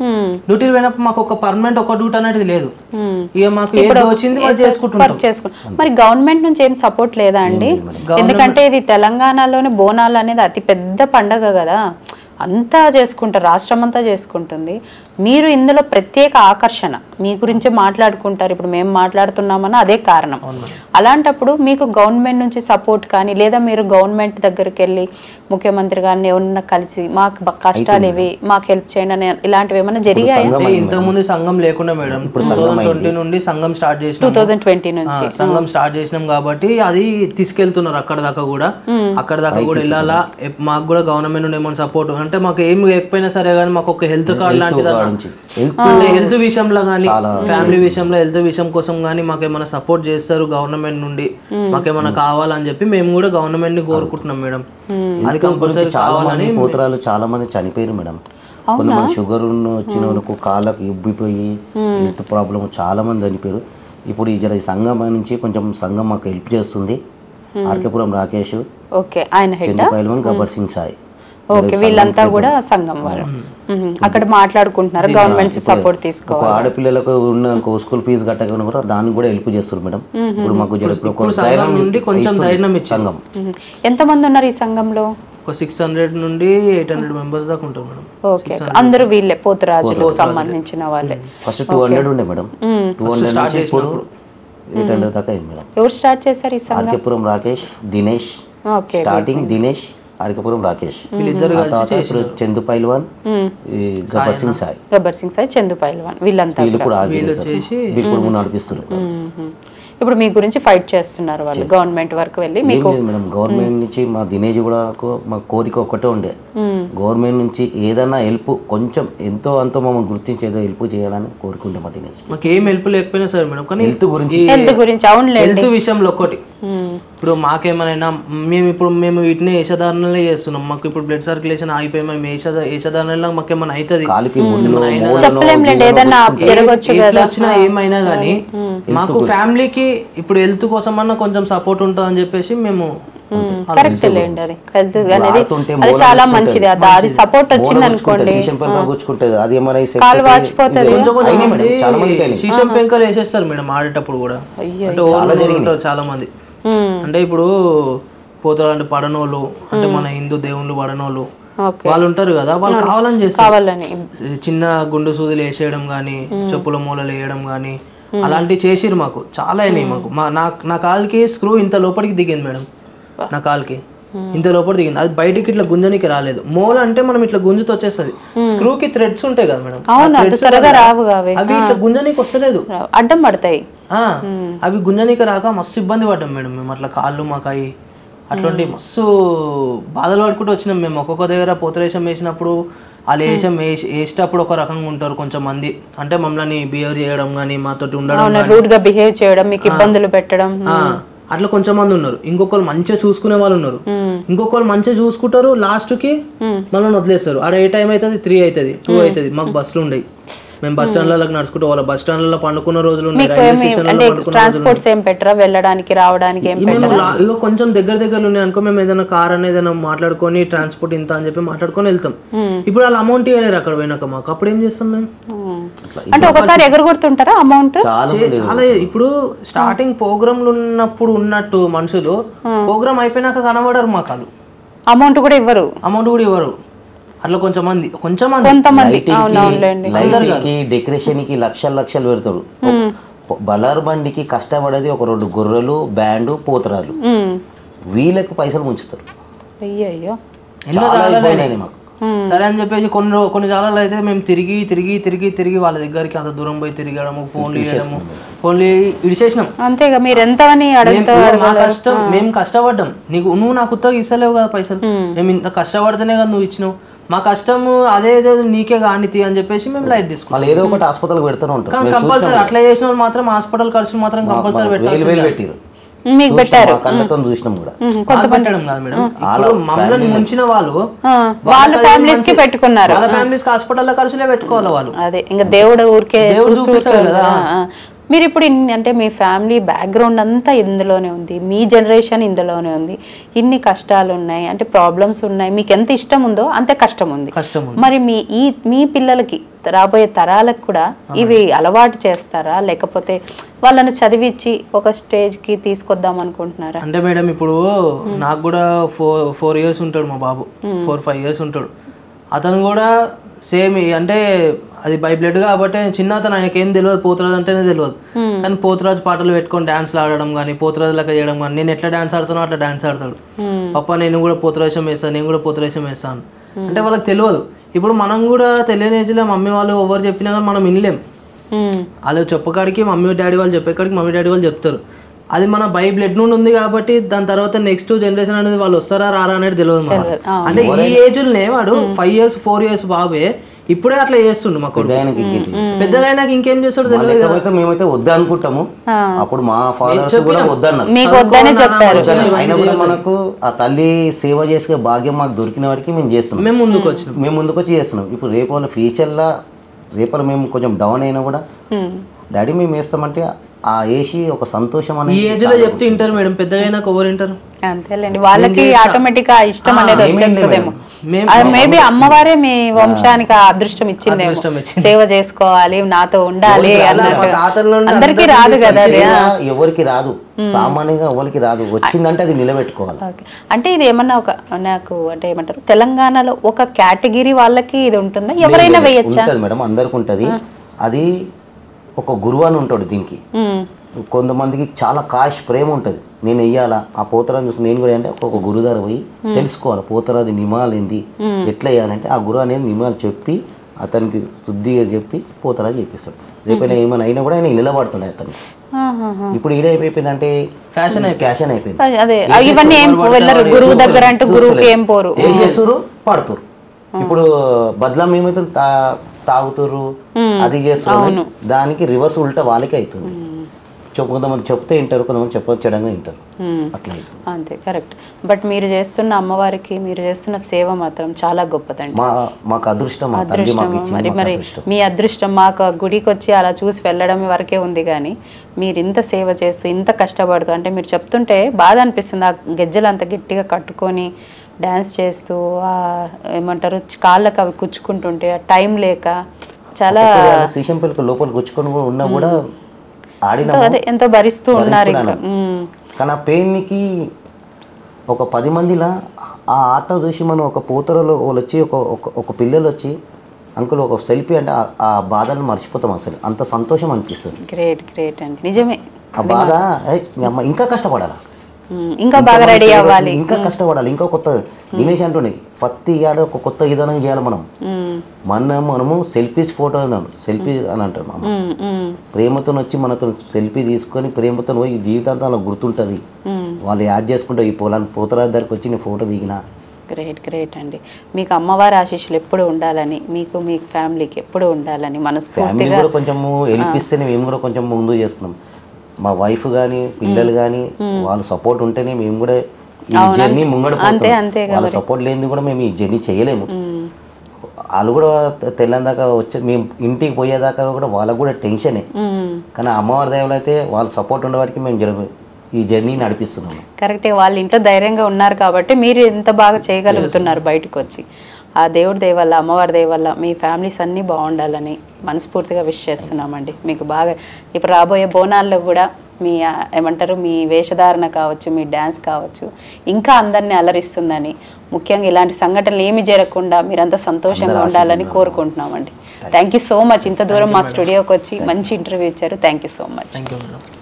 డ్యూటీలు పోయినప్పుడు మాకు ఒక పర్మనెంట్ ఒక డ్యూటీ అనేది లేదు, ఇక మాకు ఏది వచ్చింది చేసుకుంటాం. మరి గవర్నమెంట్ నుంచి ఏం సపోర్ట్ లేదా అండి? ఎందుకంటే ఇది తెలంగాణలోని బోనాలు అనేది అతి పెద్ద పండగ కదా, అంతా చేసుకుంటారు, రాష్ట్రం అంతా చేసుకుంటుంది. మీరు ఇందులో ప్రత్యేక ఆకర్షణ, మీ గురించి మాట్లాడుకుంటారు. ఇప్పుడు మేము మాట్లాడుతున్నామని అదే కారణం. అలాంటప్పుడు మీకు గవర్నమెంట్ నుంచి సపోర్ట్ కానీ, లేదా మీరు గవర్నమెంట్ దగ్గరికి వెళ్ళి ముఖ్యమంత్రి గారిని ఎవరన్నా కలిసి మాకు కష్టాలు ఇవి మాకు హెల్ప్ చేయండి అని ఇలాంటివి ఏమైనా జరిగాయి? ఇంతకుముందు సంఘం లేకుండా మేడం, 2020 నుండి సంఘం స్టార్ట్ చేసి 2020 నుంచి సంఘం స్టార్ట్ చేసినాం కాబట్టి అది తీసుకెళ్తున్నారు అక్కడ దాకా కూడా వెళ్ళాలా. మాకు కూడా గవర్నమెంట్ నుండి ఏమైనా సపోర్ట్ అంటే మాకు ఏం లేకపోయినా సరే కానీ మాకు ఒక హెల్త్ కార్డ్ లాంటిది, హెల్త్ విషయంలో కానీ ఫ్యామిలీ విషయంలో హెల్త్ విషయం కోసం కానీ మాకు ఏమైనా సపోర్ట్ చేస్తారు గవర్నమెంట్ నుండి, మాకేమైనా కావాలని చెప్పి మేము కూడా గవర్నమెంట్ ని కోరుకుంటున్నాం మేడం. అది కంపల్సరీ కావాలని. పోతురాలు చాలా మంది చనిపోయారు మేడం. కొంతమంది షుగర్ వచ్చిన వాళ్ళకు కాళ్ళకు ఉబ్బిపోయి హెల్త్ ప్రాబ్లం చాలా మంది చనిపోయారు. ఇప్పుడు ఈ సంఘం నుంచి కొంచెం సంఘం మాకు హెల్ప్ చేస్తుంది. ఆర్కేపురం రాకేష్, చెందుపైల్వన్, గబ్బర్ సింగ్ సాయి, వీళ్ళంతా కూడా సంఘం వారు అక్కడ మాట్లాడుకుంటున్నారు. గవర్నమెంట్ సపోర్ట్ తీసుకోవాలి. ఆడపిల్లలకు ఉన్న స్కూల్ ఫీజు కట్టకుండా కూడా దానికి కూడా హెల్ప్ చేస్తారు మేడం. ఇప్పుడు మాకు కొంచెం ధైర్యం ఇచ్చి సంఘం. ఎంతమంది ఉన్నారు ఈ సంఘంలో? 600 నుండి 800 మెంబర్స్ దాకా ఉంటారు మేడం. ఓకే, అందరూ వీళ్ళే పోతురాజులకు సంబంధించిన వాళ్ళే. ఫస్ట్ 200 ఉండే మేడం, 200 నుంచి ఇప్పుడు 800 దాకా అయింది మేడం. ఎవరు స్టార్ట్ చేశారు ఈ సంఘం? ఆర్కేపురం రాకేష్, దినేష్. స్టార్టింగ్ దినేష్, ఆర్కేపురం రాకేష్, చందు పైల్వాన్, గబ్బర్ సింగ్ సాయి, చందు పైల్వాన్, వీళ్ళంతా నడిపిస్తున్నారు. ఇప్పుడు మీ గురించి ఫైట్ చేస్తున్నారు వాళ్ళు గవర్నమెంట్ వరకు వెళ్ళి. మీకు గవర్నమెంట్ నుంచి మా దినేష్ కూడా మా కోరిక ఒకటే ఉండే, గవర్నమెంట్ నుంచి ఏదైనా హెల్ప్ కొంచెం ఎంతో అంతో మమ్మల్ని గుర్తించి ఏదో హెల్ప్ చేయాలని కోరుకుంటే మా దినేష్. మాకు ఏం హెల్ప్ లేకపోయినా సరే మేడం, కానీ హెల్త్ గురించి హెల్త్ విషయంలో ఒకటి ఇప్పుడు మాకేమైనా మేము వీటిని ఏషధారణలే చేస్తున్నాం. మాకు ఇప్పుడు బ్లడ్ సర్క్యులేషన్ ఆగిపోయి మేము ఏషధారణలో మాకేమైనా అవుతుంది, వచ్చినా ఏమైనా కానీ మాకు ఫ్యామిలీకి ఇప్పుడు హెల్త్ కోసం అన్నా కొంచెం సపోర్ట్ ఉంటుంది అని చెప్పేసి మేము. కరెక్ట్ లేండి, అది హెల్త్ అనేది అది చాలా మంచిది. అది సపోర్ట్ వచ్చింది అనుకోండి, కాలు వాచిపోతుంది. శీషం పెంకలు వేసేస్తారు మేడం ఆడేటప్పుడు కూడా, అంటే ఉంటారు చాలా మంది. అంటే ఇప్పుడు పోతారు అంటే పడనోళ్ళు, అంటే మన హిందూ దేవుళ్ళు పడనోళ్ళు వాళ్ళు ఉంటారు కదా, వాళ్ళు కావాలని చేస్తారు. చిన్న గుండు సూదులు వేసేయడం కానీ, చెప్పుల మూలలు వేయడం కానీ అలాంటివి చేసిరు. మాకు చాలా అయినాయి. మాకు నా కాలుకి స్క్రూ ఇంత లోపలికి దిగింది మేడం, నా కాలుకి ఇంత లోపల దిగింది, అది బయటికి ఇట్లా గుంజనికి రాలేదు. మోల్ అంటే మనం ఇట్లా గుంజుతో వచ్చేస్తుంది. స్క్రూ కి థ్రెడ్స్ ఉంటాయి కదా మేడం, అవి ఇట్లా గుంజనికి వస్తలేదు, అడ్డం పడతాయి. అవి గుంజనికి రాక మస్తు ఇబ్బంది పడ్డాం మేడం మేము. అట్లా కాళ్ళు మాకాయి అట్లాంటి మస్తు బాధలు పడుకుంటూ వచ్చినాం మేము. ఒక్కొక్క దగ్గర పోతరేషం వేసినప్పుడు వాళ్ళు వేసేటప్పుడు ఒక రకంగా ఉంటారు కొంచెం మంది, అంటే మమ్మల్ని బిహేవ్ చేయడం కానీ మాతోటి ఉండడం, రూడ్ గా బిహేవ్ చేయడం, మీకు ఇబ్బందులు పెట్టడం, అట్లా కొంచెం మంది ఉన్నారు. ఇంకొకరు మంచిగా చూసుకునే వాళ్ళు ఉన్నారు, ఇంకొకరు మంచిగా చూసుకుంటారు, లాస్ట్ కి మనల్ని వదిలేస్తారు. ఆడ ఏ టైం అవుతుంది, 3 అవుతుంది, 2 అవుతుంది, మాకు బస్సులు ఉండయి, మేము బస్ స్టాండ్లకు నడుచుకుంటూ వాళ్ళ బస్ స్టాండ్లలో పండుకున్న రోజులు ఉన్నాయి. ట్రాన్స్పోర్ట్స్ ఏం పెట్టరా వెళ్ళడానికి రావడానికి? ఇక కొంచెం దగ్గర ఉన్నాయి అనుకో, మేము ఏదైనా కార్ అనేది ఏదైనా మాట్లాడుకొని ట్రాన్స్పోర్ట్ ఇంత అని చెప్పి మాట్లాడుకొని వెళ్తాం. ఇప్పుడు వాళ్ళు అమౌంట్ ఇవ్వలేరు అక్కడ పోయినాక మాకు, అప్పుడు ఏం చేస్తాం మేము? అంటే ఒకసారి ఎగరగొడుతుంటారా అమౌంట్? చాలా ఇప్పుడు స్టార్టింగ్ ప్రోగ్రాంలు ఉన్నప్పుడు ఉన్నట్టు మనుషులు ప్రోగ్రామ్ అయిపోయినాక కనబడరు మాకు, వాళ్ళు అమౌంట్ కూడా ఇవ్వరు. అట్లా కొంతమంది డెకరేషన్ కి లక్షలు పెడతారు. బలార్ బండికి కష్టపడేది ఒక 2 గొర్రెలు, బ్యాండ్, పోతరాలు, వీళ్ళకి పైసలు ముంచుతారు. అయ్యో సరే అని చెప్పేసి కొన్ని జాగాలు అయితే మేము తిరిగి వాళ్ళ దగ్గరికి అంత దూరం పోయి తిరగడము, ఫోన్లు ఇడిచేసినాం. అంతేగా, మీరు ఎంత కష్టం, మేము కష్టపడ్డాం. నువ్వు నాకు ఉత్తగా ఇస్తలేవు కదా పైసలు, మేము ఇంత కష్టపడితేనే కదా నువ్వు ఇచ్చినావు, మా కష్టం అదే నీకే కానితి అని చెప్పేసి మేము లైట్ తీసుకున్నాం. ఏదో ఒకటి హాస్పిటల్ పెడుతూనే ఉంటాం కంపల్సరీ. అట్లా చేసిన వాళ్ళు మాత్రం హాస్పిటల్ ఖర్చులు మాత్రం కంపల్సరీ పెట్టారు. మీకు పెట్టారు, కళ్ళతో చూసినాం కూడా. పెట్టడం కాదు మేడం, మమ్మల్ని ముంచిన వాళ్ళు వాళ్ళ ఫ్యామిలీస్ కి పెట్టుకున్నారు, వాళ్ళ ఫ్యామిలీస్ కి హాస్పిటల్ ఖర్చులే పెట్టుకోవాలి వాళ్ళు. అదే ఇంకా దేవుడు ఊరికే చూపిస్తారు కదా. మీరు ఇప్పుడు అంటే మీ ఫ్యామిలీ బ్యాక్గ్రౌండ్ అంతా ఇందులోనే ఉంది, మీ జనరేషన్ ఇందులోనే ఉంది, ఇన్ని కష్టాలు ఉన్నాయి, అంటే ప్రాబ్లమ్స్ ఉన్నాయి, మీకు ఎంత ఇష్టం ఉందో అంతే కష్టం ఉంది. మరి మీ పిల్లలకి రాబోయే తరాలకు కూడా ఇవి అలవాటు చేస్తారా, లేకపోతే వాళ్ళని చదివించి ఒక స్టేజ్కి తీసుకొద్దాం అనుకుంటున్నారా? అంటే మేడం ఇప్పుడు నాకు కూడా 4 years ఉంటాడు మా బాబు, 4-5 years ఉంటాడు. అతను కూడా సేమ్ అంటే అది బై బ్లడ్ కాబట్టి చిన్న అతను, ఆయనకి ఏం తెలియదు, పోతురాజు అంటేనే తెలియదు. కానీ పోతురాజు పాటలు పెట్టుకొని డాన్స్లు ఆడడం కానీ, పోతురాజు లెక్క చేయడం కానీ, నేను ఎట్లా డాన్స్ ఆడుతానో అట్లా డాన్స్ ఆడతాడు. పప్ప నేను కూడా పోతురాజం వేస్తాను, నేను కూడా పోతురాజం వేస్తాను అంటే వాళ్ళకి తెలియదు. ఇప్పుడు మనం కూడా తెలియని ఏజ్లో మమ్మీ వాళ్ళు ఎవరు చెప్పినా కానీ మనం వినలేం. వాళ్ళు చెప్పకాడికి మమ్మీ డాడీ వాళ్ళు చెప్పేకాడికి మమ్మీ డాడీ వాళ్ళు చెప్తారు. అది మన బై బ్లడ్ నుండి ఉంది కాబట్టి దాని తర్వాత నెక్స్ట్ జనరేషన్ అనేది వాళ్ళు వస్తారా రారా అనేది తెలియదు. అంటే ఈ ఏజ్లోనే వాడు 5 years 4 years బాబే ఇప్పుడే అట్లా చేస్తుండు. మా పెద్దగా అయినాక ఇంకేం చేస్తాడు తెలియదు. మేమైతే వద్దా అనుకుంటాము, అప్పుడు మా ఫాదర్స్ కూడా వద్దన్నారు, అయినా కూడా మనకు ఆ తల్లి సేవ చేసే భాగ్యం మాకు దొరికిన వాడికి మేము చేస్తున్నాం, మేము ముందుకు వచ్చి చేస్తున్నాం. ఇప్పుడు రేపు ఫ్యూచర్లో రేపు మేము కొంచెం డౌన్ అయినా కూడా డాడీ మేము వేస్తామంటే ఆ ఏసీ ఒక సంతోషం అనేది ఈ ఏజ్ లో చెప్తే వింటారు మేడం, పెద్దగా ఎవరు వింటారు? అంతేలేండి, వాళ్ళకి ఆటోమేటిక్ గా ఇష్టం అనేది వచ్చేస్తుందేమో. మేబీ అమ్మవారే మీ వంశానికి అదృష్టం ఇచ్చిందేమో, సేవ చేసుకోవాలి, నాతో ఉండాలి అన్నట్టు. అందరికి రాదు కదా, ఎవరికి రాదు, సామాన్యంగా ఎవరికి రాదు, వచ్చిందంటే అది నిలబెట్టుకోవాలి. అంటే ఇది ఏమన్నా ఒక నాకు అంటే ఏమంటారు, తెలంగాణలో ఒక కేటగిరీ వాళ్ళకి ఇది ఉంటుందా, ఎవరైనా వేయచ్చా? మేడం అందరికి ఉంటది. అది ఒక గురువు అని ఉంటాడు దీనికి. కొంతమందికి చాలా కాష్ ప్రేమ ఉంటుంది, నేను వెయ్యాలా ఆ పోతరాజు చూసి నేను కూడా అంటే ఒక గురువు దగ్గర పోయి తెలుసుకోవాలి పోతరాజు నియమాలు ఏంది, ఎట్లా వేయాలంటే ఆ గురువు అనేది నియమాలు చెప్పి అతనికి శుద్ధిగా చెప్పి పోతరాజు చెప్పిస్తాడు. రేపైనా ఏమైనా అయినా కూడా ఆయన నిలబడుతుండే అతనికి. ఇప్పుడు ఈడైపోయిందంటే ఫ్యాషన్ అయిపోయింది, ఏం చేస్తారు పడుతురు. ఇప్పుడు బదలాం ఏమవుతుంది, తాగుతురు, అది చేస్తున్నారు, దానికి రివర్స్ ఉల్టా వాళ్ళకే అవుతుంది. కొంతమంది చెప్తే వింటారు, కొంతమంది చెప్పొచ్చడంగా వింటారు, అట్లా అంతే. కరెక్ట్. బట్ మీరు చేస్తున్న అమ్మవారికి మీరు చేస్తున్న సేవ మాత్రం చాలా గొప్పదండి, మాకు అదృష్టం. మరి మీ అదృష్టం మాకు గుడికి వచ్చి అలా చూసి వెళ్ళడం వరకే ఉంది, కానీ మీరు ఇంత సేవ చేస్తూ ఇంత కష్టపడుతూ అంటే మీరు చెప్తుంటే బాధ అనిపిస్తుంది. ఆ గెజ్జలు అంత గట్టిగా కట్టుకొని డ్యాన్స్ చేస్తూ ఏమంటారు కాళ్ళకి అవి కుచ్చుకుంటుంటే టైం లేక చాలా లోపల కూర్చుకొని ఉన్నా కూడా ఎంతో భరిస్తూ ఉన్నారు. కానీ ఆ పెయిన్కి ఒక 10 మందిలా ఆ ఆట చూసి మనం ఒక పూతరలో వాళ్ళు వచ్చి ఒక పిల్లలు వచ్చి అంకుల్ ఒక సెల్ఫీ అంటే ఆ బాధను మర్చిపోతాం, అసలు అంత సంతోషం అనిపిస్తుంది. గ్రేట్ గ్రేట్ అండి, నిజమే. ఆ బాధ ఇంకా కష్టపడాలా, ఇంకా బాగా రెడీ అవ్వాలి, ఇంకా కష్టపడాలి, ఇంకా కొత్త దినేష్ అంటుండే ప్రతి ఏడాది ఒక కొత్త విధానం చేయాలి. మనము సెల్ఫీస్ ఫోటో అన్నాడు, సెల్ఫీ అని అంటారు మామ. ప్రేమతో వచ్చి మనతో సెల్ఫీ తీసుకొని ప్రేమతో పోయి జీవితాంతం అలా గుర్తుంటుంది. వాళ్ళు యాడ్ చేసుకుంటే ఈ పోతరాజు దగ్గరికి వచ్చి నేను ఫోటో దిగినా. గ్రేట్ అండి. మీకు అమ్మవారి ఆశీస్సులు ఎప్పుడు ఉండాలని, మీకు మీ ఫ్యామిలీకి ఎప్పుడు ఉండాలని మనస్ఫూర్తిగా కూడా కొంచెం హెల్ప్ ఇస్తేనే మేము కూడా కొంచెం ముందు చేసుకున్నాం. మా వైఫ్ కానీ పిల్లలు కానీ వాళ్ళ సపోర్ట్ ఉంటేనే మేము కూడా ఈ జర్నీ ముంగడిపోతాం. వాళ్ళ సపోర్ట్ లేనిది కూడా మేము ఈ జర్నీ చేయలేము. వాళ్ళు కూడా తెల్లందాకా వచ్చి మేము ఇంటికి పోయేదాకా కూడా వాళ్ళకు కూడా టెన్షనే. కానీ అమ్మవారి దైవాలు అయితే వాళ్ళ సపోర్ట్ ఉండేవాడికి మేము ఈ జర్నీ నడిపిస్తున్నాము. కరెక్టే, వాళ్ళ ఇంట్లో ధైర్యంగా ఉన్నారు కాబట్టి మీరు ఎంత బాగా చేయగలుగుతున్నారు బయటకు వచ్చి. ఆ దేవుడి దయ వల్ల, అమ్మవారి దయ వల్ల మీ ఫ్యామిలీస్ అన్నీ బాగుండాలని మనస్ఫూర్తిగా విష్ చేస్తున్నామండి. మీకు బాగా ఇప్పుడు రాబోయే బోనాల్లో కూడా మీ ఏమంటారు మీ వేషధారణ కావచ్చు, మీ డ్యాన్స్ కావచ్చు ఇంకా అందరినీ అలరిస్తుందని, ముఖ్యంగా ఇలాంటి సంఘటనలు ఏమి జరగకుండా మీరంతా సంతోషంగా ఉండాలని కోరుకుంటున్నామండి. Thank you so much. ఇంత దూరం మా స్టూడియోకి వచ్చి మంచి ఇంటర్వ్యూ ఇచ్చారు. Thank you so much.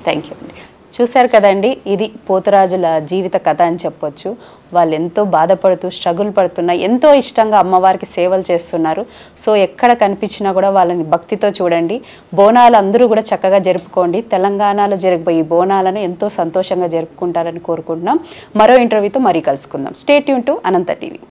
Thank you అండి. చూశారు కదండి, ఇది పోతురాజుల జీవిత కథ అని చెప్పొచ్చు. వాళ్ళు ఎంతో బాధపడుతూ స్ట్రగుల్ పడుతున్నా ఎంతో ఇష్టంగా అమ్మవారికి సేవలు చేస్తున్నారు. సో ఎక్కడ కనిపించినా కూడా వాళ్ళని భక్తితో చూడండి. బోనాలు అందరూ కూడా చక్కగా జరుపుకోండి. తెలంగాణలో జరిగిపోయి ఈ బోనాలను ఎంతో సంతోషంగా జరుపుకుంటారని కోరుకుంటున్నాం. మరో ఇంటర్వ్యూతో మరీ కలుసుకుందాం. Stay tune to Anantha TV.